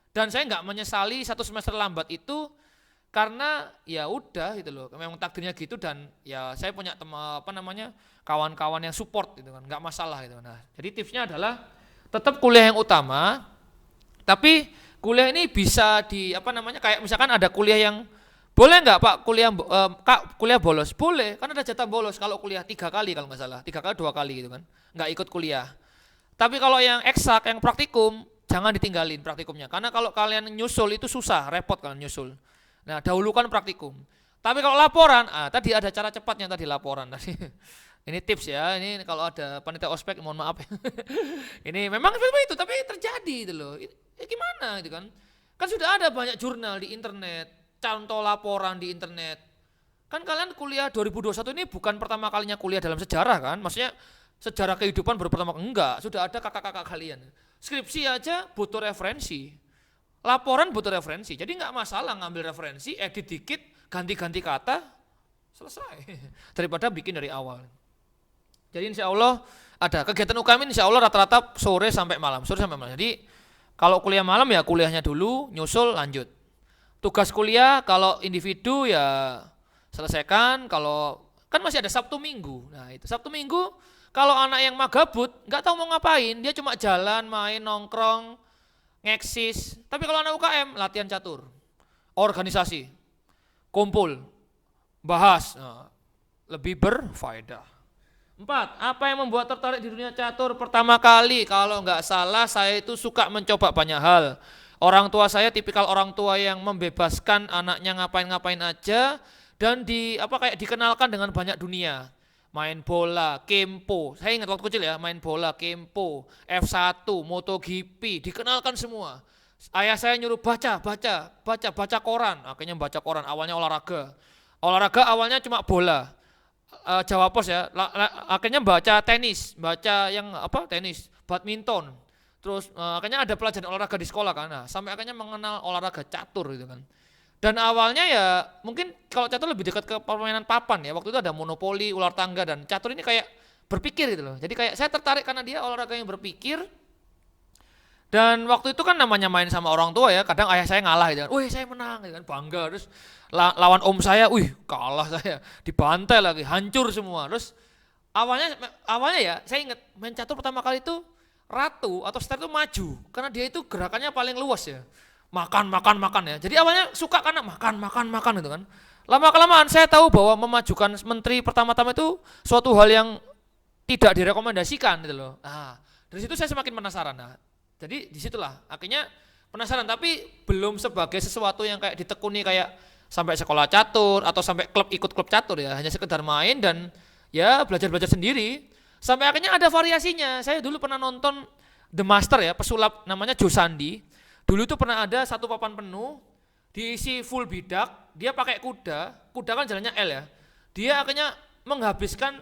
Dan saya nggak menyesali satu semester lambat itu karena ya udah gitu loh. Memang takdirnya gitu dan ya saya punya kawan-kawan yang support gitu kan. Nggak masalah gitu. Nah, jadi tipsnya adalah tetap kuliah yang utama. Tapi kuliah ini bisa kayak misalkan ada kuliah yang boleh nggak Pak Kak kuliah bolos? Boleh, kan ada jatah bolos kalau kuliah 3 kali kalau nggak salah, 3 kali 2 kali gitu kan, nggak ikut kuliah. Tapi kalau yang eksak, yang praktikum, jangan ditinggalin praktikumnya, karena kalau kalian nyusul itu susah, repot kalian nyusul. Nah dahulukan praktikum. Tapi kalau laporan, tadi ada cara cepatnya tadi laporan tadi. Ini tips ya, ini kalau ada panitia ospek mohon maaf. Ini memang seperti itu, tapi terjadi gitu loh. Gimana gitu kan? Kan sudah ada banyak jurnal di internet, contoh laporan di internet. Kan kalian kuliah 2021 ini bukan pertama kalinya kuliah dalam sejarah kan? Maksudnya sejarah kehidupan baru pertama, enggak, sudah ada kakak-kakak kalian. Skripsi aja butuh referensi. Laporan butuh referensi. Jadi enggak masalah ngambil referensi, edit dikit, ganti-ganti kata, selesai. Daripada bikin dari awal. Jadi insya Allah ada kegiatan UKM ini insya Allah rata-rata sore sampai malam. Jadi kalau kuliah malam ya kuliahnya dulu, nyusul lanjut. Tugas kuliah kalau individu ya selesaikan, kalau kan masih ada Sabtu Minggu. Nah itu Sabtu Minggu kalau anak yang magabut nggak tahu mau ngapain, dia cuma jalan, main, nongkrong, ngeksis. Tapi kalau anak UKM latihan catur, organisasi, kumpul, bahas, lebih berfaedah. 4. Apa yang membuat tertarik di dunia catur? Pertama kali kalau nggak salah saya itu suka mencoba banyak hal. Orang tua saya tipikal orang tua yang membebaskan anaknya ngapain-ngapain aja dan dikenalkan dengan banyak dunia. Main bola, kempo. Saya ingat waktu kecil ya, main bola, kempo, F1, MotoGP, dikenalkan semua. Ayah saya nyuruh baca koran. Akhirnya baca koran, awalnya olahraga. Olahraga awalnya cuma bola. Jawa Pos ya, akhirnya baca tenis, tenis, badminton, terus akhirnya ada pelajaran olahraga di sekolah kan, sampai akhirnya mengenal olahraga catur gitu kan. Dan awalnya ya mungkin kalau catur lebih dekat ke permainan papan ya, waktu itu ada monopoli, ular tangga dan catur ini kayak berpikir gitu loh. Jadi kayak saya tertarik karena dia olahraga yang berpikir. Dan waktu itu kan namanya main sama orang tua ya, kadang ayah saya ngalah gitu kan, wih saya menang gitu kan, bangga. Terus lawan om saya, wih kalah saya, dibantai lagi, hancur semua. Terus awalnya ya saya ingat main catur pertama kali itu ratu atau star itu maju, karena dia itu gerakannya paling luas ya, makan ya. Jadi awalnya suka karena makan gitu kan. Lama-kelamaan saya tahu bahwa memajukan menteri pertama-tama itu suatu hal yang tidak direkomendasikan gitu loh. Dari situ saya semakin penasaran. Jadi disitulah akhirnya penasaran, tapi belum sebagai sesuatu yang kayak ditekuni kayak sampai sekolah catur atau sampai ikut klub catur ya, hanya sekedar main dan ya belajar sendiri. Sampai akhirnya ada variasinya. Saya dulu pernah nonton The Master ya, pesulap namanya Joe Sandi. Dulu itu pernah ada satu papan penuh diisi full bidak, dia pakai kuda kan jalannya L ya. Dia akhirnya menghabiskan,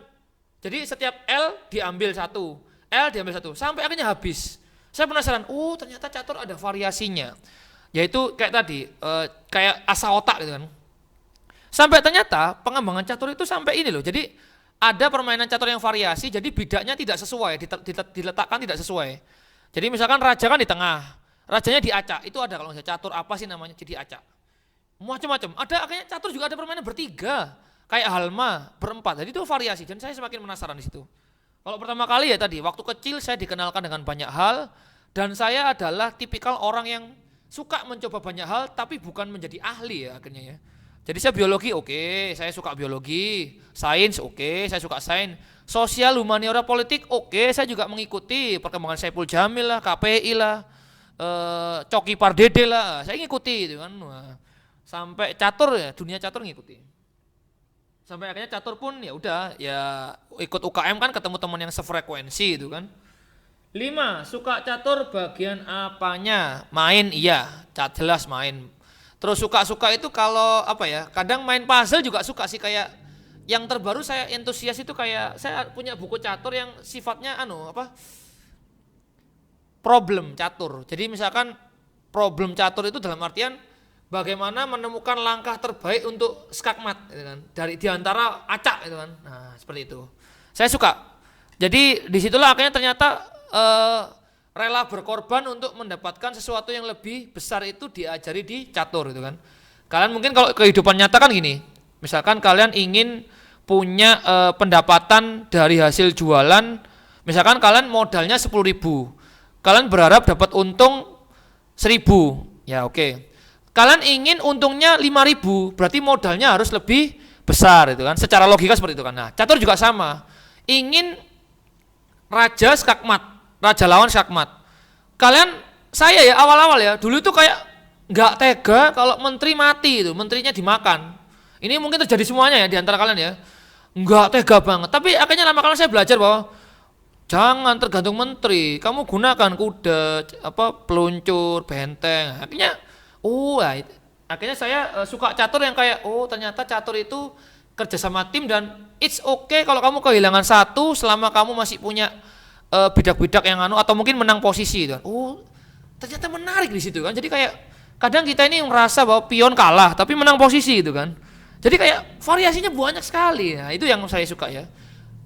jadi setiap L diambil satu, sampai akhirnya habis. Saya penasaran, ternyata catur ada variasinya. Yaitu kayak tadi, kayak asa otak gitu kan. Sampai ternyata pengembangan catur itu sampai ini loh. Jadi ada permainan catur yang variasi, jadi bidaknya tidak sesuai, diletakkan tidak sesuai. Jadi misalkan raja kan di tengah, rajanya diacak, itu ada kalau misalnya catur apa sih namanya, jadi acak. Macam-macam. Ada akhirnya catur juga ada permainan bertiga, kayak halma, berempat. Jadi itu variasi dan saya semakin penasaran di situ. Kalau pertama kali ya tadi, waktu kecil saya dikenalkan dengan banyak hal dan saya adalah tipikal orang yang suka mencoba banyak hal tapi bukan menjadi ahli ya akhirnya ya. Jadi saya biologi oke, saya suka biologi, sains oke, saya suka sains, sosial, humaniora, politik oke, saya juga mengikuti perkembangan Saiful Jamil lah, KPI lah, Coki Pardede lah, saya ngikuti gitu kan. Sampai catur ya, dunia catur ngikuti. Sampai akhirnya catur pun ya udah ya ikut UKM kan ketemu teman yang sefrekuensi itu kan. 5. Suka catur bagian apanya? Main iya, jelas main. Terus suka-suka itu kalau kadang main puzzle juga suka sih, kayak yang terbaru saya antusias itu kayak saya punya buku catur yang sifatnya problem catur. Jadi misalkan problem catur itu dalam artian bagaimana menemukan langkah terbaik untuk skakmat gitu kan, dari diantara acak gitu kan. Nah seperti itu saya suka. Jadi disitulah akhirnya ternyata rela berkorban untuk mendapatkan sesuatu yang lebih besar itu diajari di catur gitu kan. Kalian mungkin kalau kehidupan nyata kan gini, misalkan kalian ingin punya pendapatan dari hasil jualan, misalkan kalian modalnya 10.000, kalian berharap dapat untung 1.000, ya oke. Kalian ingin untungnya 5.000, berarti modalnya harus lebih besar itu kan, secara logika seperti itu kan. Nah catur juga sama, ingin raja skakmat, raja lawan skakmat. Saya ya awal-awal ya, dulu itu kayak nggak tega kalau menteri mati itu, menterinya dimakan. Ini mungkin terjadi semuanya ya di antara kalian ya. Nggak tega banget, tapi akhirnya lama-lama saya belajar bahwa jangan tergantung menteri, kamu gunakan kuda, peluncur, benteng. Akhirnya saya suka catur yang kayak ternyata catur itu kerja sama tim dan it's okay kalau kamu kehilangan satu selama kamu masih punya bidak-bidak yang atau mungkin menang posisi itu. Ternyata menarik di situ kan. Jadi kayak kadang kita ini merasa bahwa pion kalah tapi menang posisi itu kan. Jadi kayak variasinya banyak sekali. Nah, itu yang saya suka ya.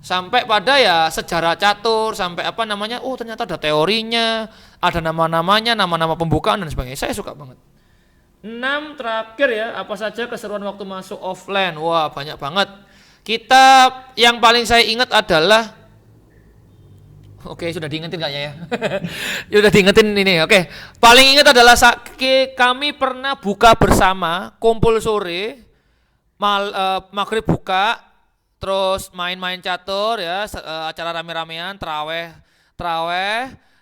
Sampai pada ya sejarah catur, sampai ternyata ada teorinya, ada nama-namanya, nama-nama pembukaan dan sebagainya. Saya suka banget. 6 terakhir ya, apa saja keseruan waktu masuk offline? Wah, banyak banget. Kita yang paling saya ingat adalah sudah diingetin kayaknya ya. Sudah diingetin ini. Paling ingat adalah kami pernah buka bersama, kumpul sore, maghrib buka, terus main-main catur ya, acara rame-ramean, teraweh,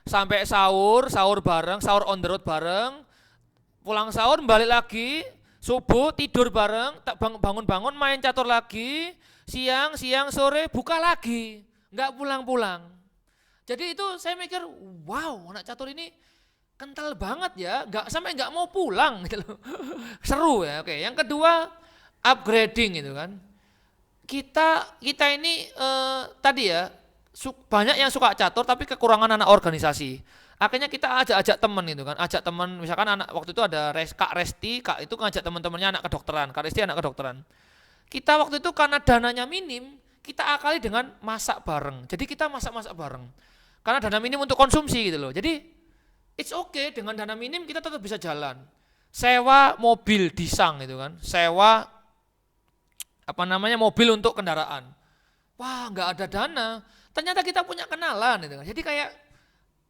sampai sahur bareng, sahur on the road bareng. Pulang sahur balik lagi, subuh tidur bareng, bangun-bangun main catur lagi, siang sore buka lagi, nggak pulang-pulang. Jadi itu saya mikir, wow, anak catur ini kental banget ya, nggak mau pulang gitu loh. Seru ya. Yang kedua upgrading gitu kan. Kita ini tadi ya banyak yang suka catur tapi kekurangan anak organisasi. Akhirnya kita ajak teman itu kan, ajak teman, misalkan anak waktu itu ada Kak Resti, Kak itu ngajak teman-temannya anak kedokteran, Kak Resti anak kedokteran. Kita waktu itu karena dananya minim, kita akali dengan masak bareng. Jadi kita masak-masak bareng. Karena dana minim untuk konsumsi gitu loh. Jadi it's okay, dengan dana minim kita tetap bisa jalan. Sewa mobil disang gitu kan, sewa mobil untuk kendaraan. Wah, nggak ada dana. Ternyata kita punya kenalan gitu kan. Jadi kayak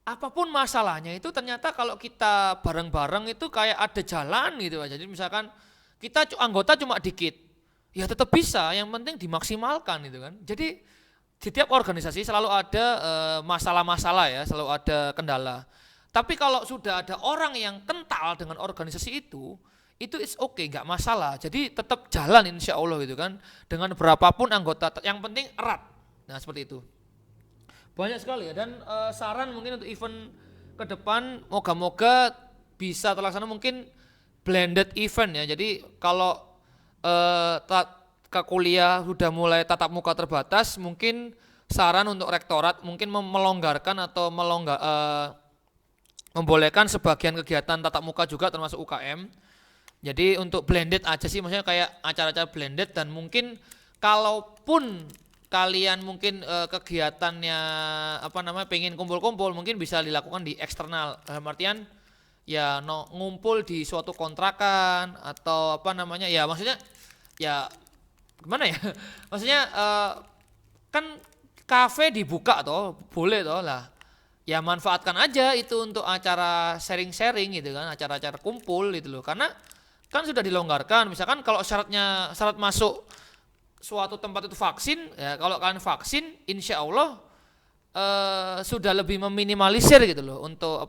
apapun masalahnya itu ternyata kalau kita bareng-bareng itu kayak ada jalan gitu aja. Jadi misalkan kita anggota cuma dikit, ya tetap bisa, yang penting dimaksimalkan gitu kan. Jadi di tiap organisasi selalu ada masalah-masalah ya, selalu ada kendala. Tapi kalau sudah ada orang yang kental dengan organisasi itu it's okay, nggak masalah. Jadi tetap jalan insya Allah gitu kan. Dengan berapapun anggota, yang penting erat. Nah seperti itu. Banyak sekali ya, dan saran mungkin untuk event ke depan moga-moga bisa terlaksana mungkin blended event ya. Jadi kalau ke kuliah sudah mulai tatap muka terbatas, mungkin saran untuk rektorat mungkin melonggarkan atau membolehkan sebagian kegiatan tatap muka juga termasuk UKM. Jadi untuk blended aja sih, maksudnya kayak acara-acara blended, dan mungkin kalaupun kalian mungkin kegiatannya pengen kumpul-kumpul, mungkin bisa dilakukan di eksternal, dalam artian ya ngumpul di suatu kontrakan atau ya maksudnya ya gimana ya, maksudnya kan kafe dibuka toh, boleh toh lah, ya manfaatkan aja itu untuk acara sharing-sharing gitu kan, acara-acara kumpul gitu loh, karena kan sudah dilonggarkan. Misalkan kalau syarat masuk suatu tempat itu vaksin, ya kalau kalian vaksin insya Allah sudah lebih meminimalisir gitu loh untuk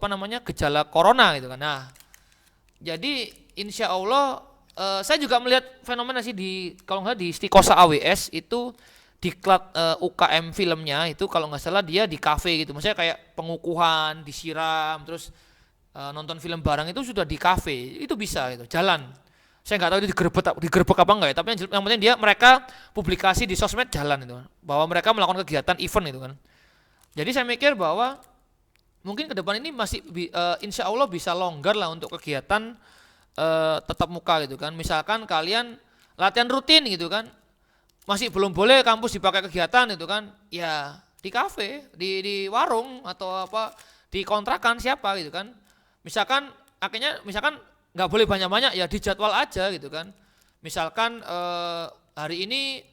gejala corona gitu kan. Nah jadi insya Allah saya juga melihat fenomena sih kalau nggak di Stikosa AWS itu, diklat UKM filmnya itu kalau nggak salah dia di kafe gitu, maksudnya kayak pengukuhan disiram terus nonton film bareng itu sudah di kafe, itu bisa gitu, jalan. Saya nggak tahu itu digerebek apa enggak ya, tapi yang penting mereka publikasi di sosmed jalan itu, bahwa mereka melakukan kegiatan event itu kan. Jadi saya mikir bahwa mungkin ke depan ini masih insya Allah bisa longgar lah untuk kegiatan tetap muka gitu kan. Misalkan kalian latihan rutin gitu kan, masih belum boleh kampus dipakai kegiatan gitu kan, ya di kafe, di warung atau apa, di kontrakan siapa gitu kan. Misalkan akhirnya misalkan nggak boleh banyak-banyak ya dijadwal aja gitu kan. Misalkan hari ini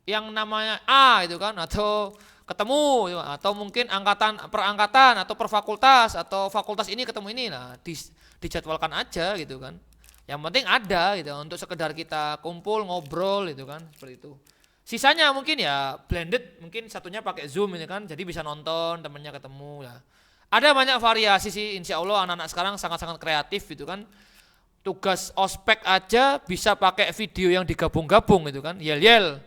yang namanya A gitu kan, atau ketemu atau mungkin per angkatan atau per fakultas atau fakultas ini ketemu ini, nah dijadwalkan aja gitu kan. Yang penting ada gitu untuk sekedar kita kumpul ngobrol gitu kan, seperti itu. Sisanya mungkin ya blended, mungkin satunya pakai Zoom ini kan, jadi bisa nonton temennya ketemu ya. Ada banyak variasi sih, insya Allah anak-anak sekarang sangat-sangat kreatif gitu kan. Tugas ospek aja bisa pakai video yang digabung-gabung gitu kan, yel-yel.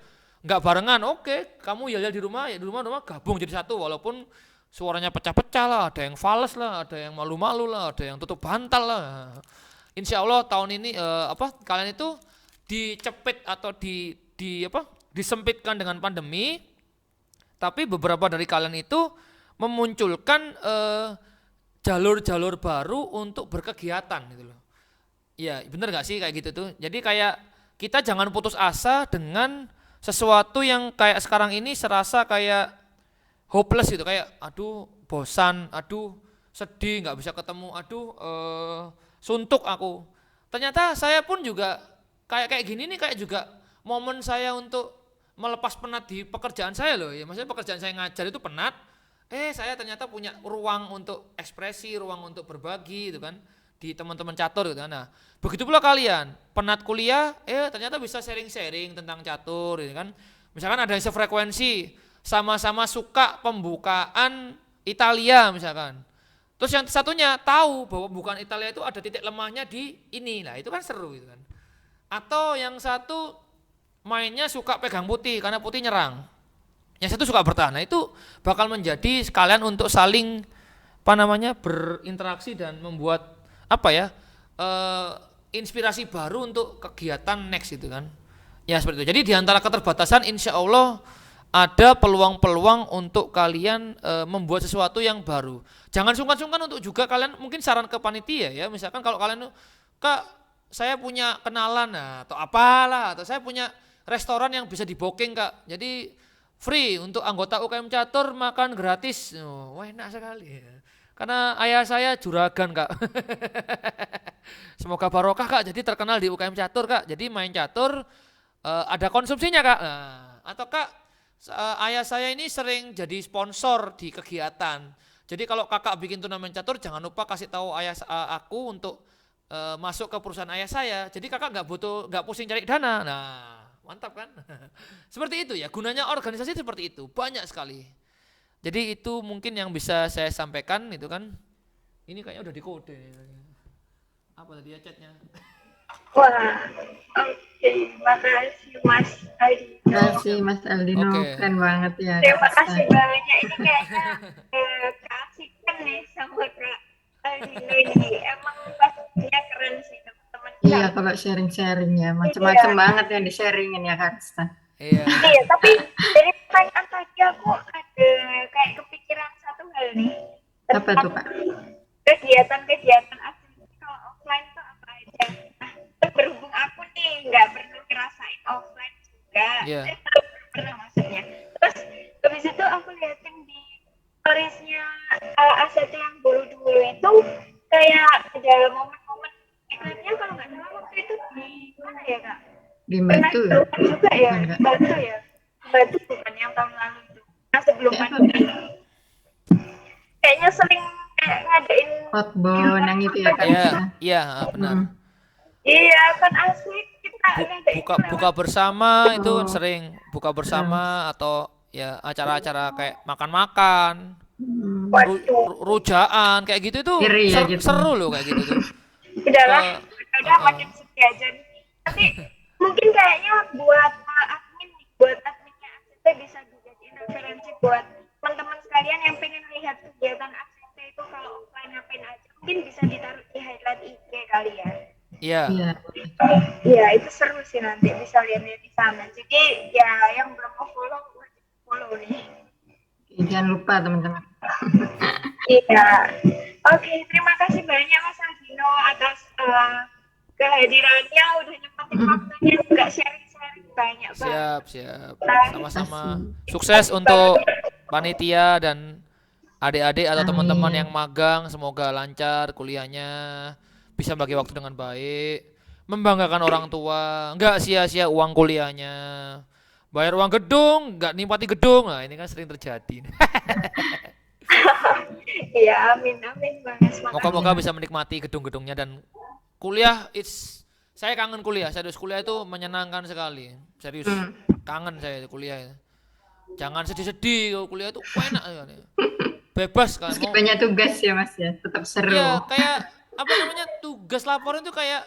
Nggak barengan, oke, kamu yel-yel di rumah, ya di rumah gabung jadi satu, walaupun suaranya pecah-pecah lah, ada yang fals lah, ada yang malu-malu lah, ada yang tutup bantal lah. Insya Allah tahun ini kalian itu dicepit atau disempitkan dengan pandemi, tapi beberapa dari kalian itu memunculkan jalur-jalur baru untuk berkegiatan gitu loh. Iya, bener nggak sih kayak gitu tuh? Jadi kayak kita jangan putus asa dengan sesuatu yang kayak sekarang ini serasa kayak hopeless gitu, kayak aduh bosan, aduh sedih nggak bisa ketemu, aduh suntuk aku. Ternyata saya pun juga kayak gini nih, kayak juga momen saya untuk melepas penat di pekerjaan saya loh ya. Maksudnya pekerjaan saya ngajar itu penat, saya ternyata punya ruang untuk ekspresi, ruang untuk berbagi gitu kan di teman-teman catur gitu kan. Nah, begitu pula kalian penat kuliah, ternyata bisa sharing-sharing tentang catur gitu kan. Misalkan ada yang sefrekuensi, sama-sama suka pembukaan Italia misalkan. Terus yang satunya tahu bahwa pembukaan Italia itu ada titik lemahnya di ini. Nah, itu kan seru gitu kan. Atau yang satu mainnya suka pegang putih karena putih nyerang. Yang satu suka bertahan. Nah, itu bakal menjadi sekalian untuk saling berinteraksi dan membuat inspirasi baru untuk kegiatan next gitu kan. Ya seperti itu. Jadi di antara keterbatasan insya Allah ada peluang-peluang untuk kalian membuat sesuatu yang baru. Jangan sungkan-sungkan untuk juga kalian mungkin saran ke panitia ya. Misalkan kalau kalian, Kak, saya punya kenalan atau apalah, atau saya punya restoran yang bisa di-booking, Kak. Jadi free untuk anggota UKM Catur makan gratis. Wah, enak sekali ya. Karena ayah saya juragan, Kak. Semoga barokah, Kak. Jadi terkenal di UKM Catur, Kak. Jadi main catur ada konsumsinya, Kak. Nah, atau Kak, ayah saya ini sering jadi sponsor di kegiatan. Jadi kalau kakak bikin turnamen catur, jangan lupa kasih tahu ayah aku untuk masuk ke perusahaan ayah saya. Jadi kakak nggak pusing cari dana. Nah, mantap kan? Seperti itu ya. Gunanya organisasi seperti itu banyak sekali. Jadi itu mungkin yang bisa saya sampaikan itu kan. Ini kayaknya udah dikode. Apa tadi ya chatnya? Wah, oke, makasih Mas Aldi. Terima kasih Mas Aldino, keren banget ya. Terima kasih banyak, ini kayaknya keasikan nih sama Kak Aldino ini. Emang pastinya keren sih teman-teman. Iya, kalau sharing-sharing ya, macam-macam banget yang di-sharingin ya Kak Rista. Iya. Iya, tapi dari pertanyaan tadi aku ada kayak kepikiran satu hal nih. Apa tuh Kak? Kegiatan aktivitas kalau offline tuh apa aja? Nah, berhubung aku nih nggak pernah ngerasain offline juga, pernah maksudnya. Terus habis itu aku liatin di storiesnya ACT yang dulu itu kayak ada momen-momen iklannya kalau nggak salah waktu itu di mana ya Kak? Di Batu juga ya, Batu ya. Batu bukan yang tahun lalu itu. Nah sebelum pandemi. Kayaknya sering kayak ngadain hotbone yang itu ya Kak. Iya, benar. Iya, kan asik kita ngadain buka bersama itu kan sering buka bersama atau ya acara-acara kayak makan-makan, rujaan kayak gitu itu seru loh kayak gitu tuh. Udahlah makin setia aja nih. Nanti mungkin kayaknya buat adminnya ACT bisa dijadiin referensi buat teman-teman sekalian yang pengen lihat kegiatan ACT itu kalau offline ngapain aja, mungkin bisa ditaruh di highlight IG kali ya. Iya. Iya, itu seru sih, nanti bisa lihat-lihat di sana. Jadi ya yang belum follow wajib follow nih. Jangan lupa teman-teman. Iya. Oke, terima kasih banyak Mas Aldino atas kehadirannya, udah nyempatin waktunya juga sharing-sharing banyak banget. Siap. Sama-sama. Sukses untuk panitia dan adik-adik atau teman-teman yang magang, semoga lancar kuliahnya, bisa bagi waktu dengan baik, membanggakan orang tua, nggak sia-sia uang kuliahnya, bayar uang gedung, nggak nikmati gedung, nah ini kan sering terjadi. Iya, amin Mas. Moga-moga bisa menikmati gedung-gedungnya dan kuliah. Saya kangen kuliah, serius kuliah itu menyenangkan sekali, serius kangen saya kuliah. Jangan sedih-sedih, kalau kuliah itu enak sekali. Bebas kan. Meski banyak tugas ya Mas ya, tetap seru. Iya, kayak apa namanya, tugas laporan itu kayak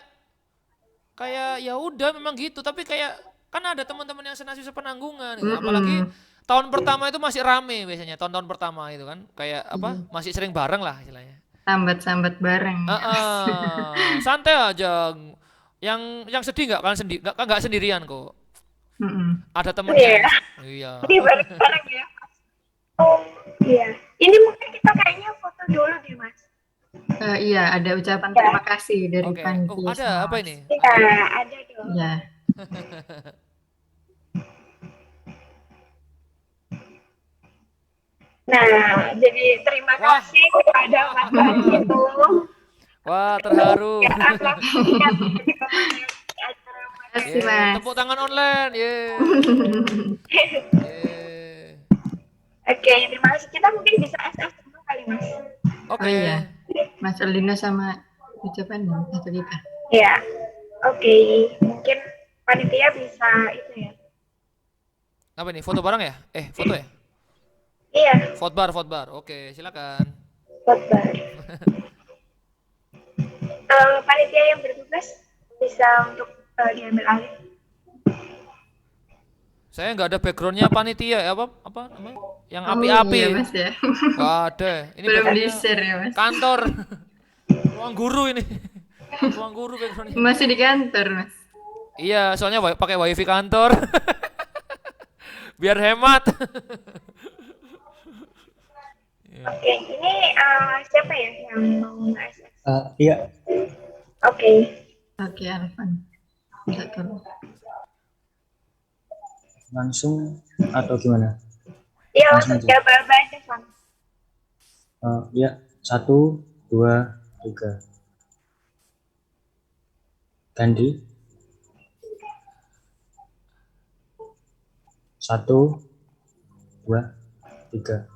ya udah memang gitu, tapi kayak kan ada teman-teman yang senasib sepenanggungan gitu. Apalagi tahun pertama itu masih rame biasanya, tahun-tahun pertama itu kan kayak apa, masih sering bareng lah istilahnya. Sambat-sambat bareng. Santai aja. Yang sedih nggak sendirian kok. Ada temennya. Iya. Jadi bareng-bareng ya. Oh iya. Ini mungkin kita kayaknya foto dulu deh Mas. Iya, ada ucapan terima kasih dari panitia. Oh, ada apa ini? Iya, ada dong. Iya. Nah, jadi terima kasih kepada Mas Ardhino. Wah, terharu. Terima kasih Mas. Tepuk tangan online. Oke, terima kasih. Kita mungkin bisa SS dulu kali Mas. Oke. Iya. Mas Ardhino sama ucapan atau kita? Iya. Oke, mungkin panitia bisa itu ya. Apa nih? Foto bareng ya? Foto ya? Iya. Fotbar. Oke, silakan. Fotbar. Panitia yang bertugas bisa untuk diambil alih. Saya nggak ada backgroundnya panitia ya, apa namanya? Yang api-api. Iya, Mas ya. Nggak ada. Ini belum di-share ya Mas. Kantor. Ruang guru ini. Ruang guru backgroundnya. Masih di kantor Mas. Iya, soalnya pakai wifi kantor. Biar hemat. Oke, ini siapa ya yang mau nge-SS? Iya. Oke, Alvan. Bisa tolong. Langsung atau gimana? Iya, langsung jawab aja, Van. Ya, 1, 2, 3. Gandhi. 1, 2, 3.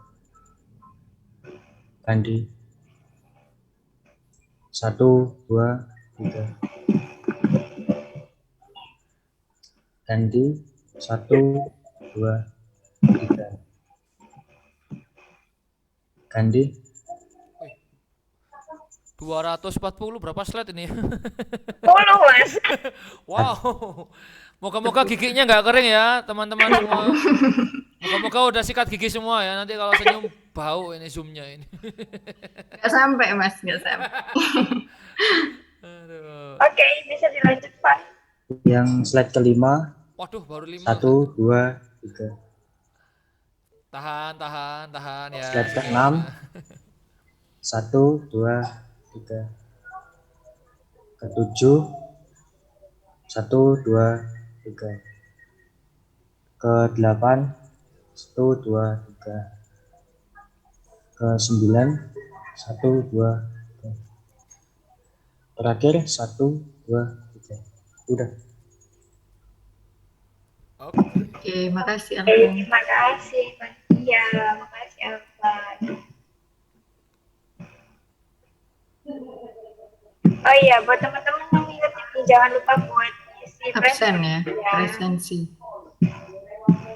Gandhi. 1, 2, 3. Gandhi. 1, 2, 3. Gandhi. 240 berapa slide ini? 10 Mas. Wow. Moga-moga giginya nggak kering ya teman-teman semua. Moga-moga udah sikat gigi semua ya. Nanti kalau senyum bau ini zoomnya ini. Nggak sampai Mas, nggak sampai. Oke, bisa dilanjut Pak. Yang slide kelima. Waduh, baru 5. 1, 2, 3. Tahan ya. Slide ke-6. 1, 2, 3. Ke-7. 1, 2, 3. Ke-8. 1, 2, 3. Ke-9. 1, 2, 3. Terakhir 1, 2, 3. Udah. Oke, makasih Alvan. Terima kasih Pak. Iya, makasih Alvan. Oh iya, buat teman-teman yang ingat ini jangan lupa buat isi Absen ya, presensi. presensi.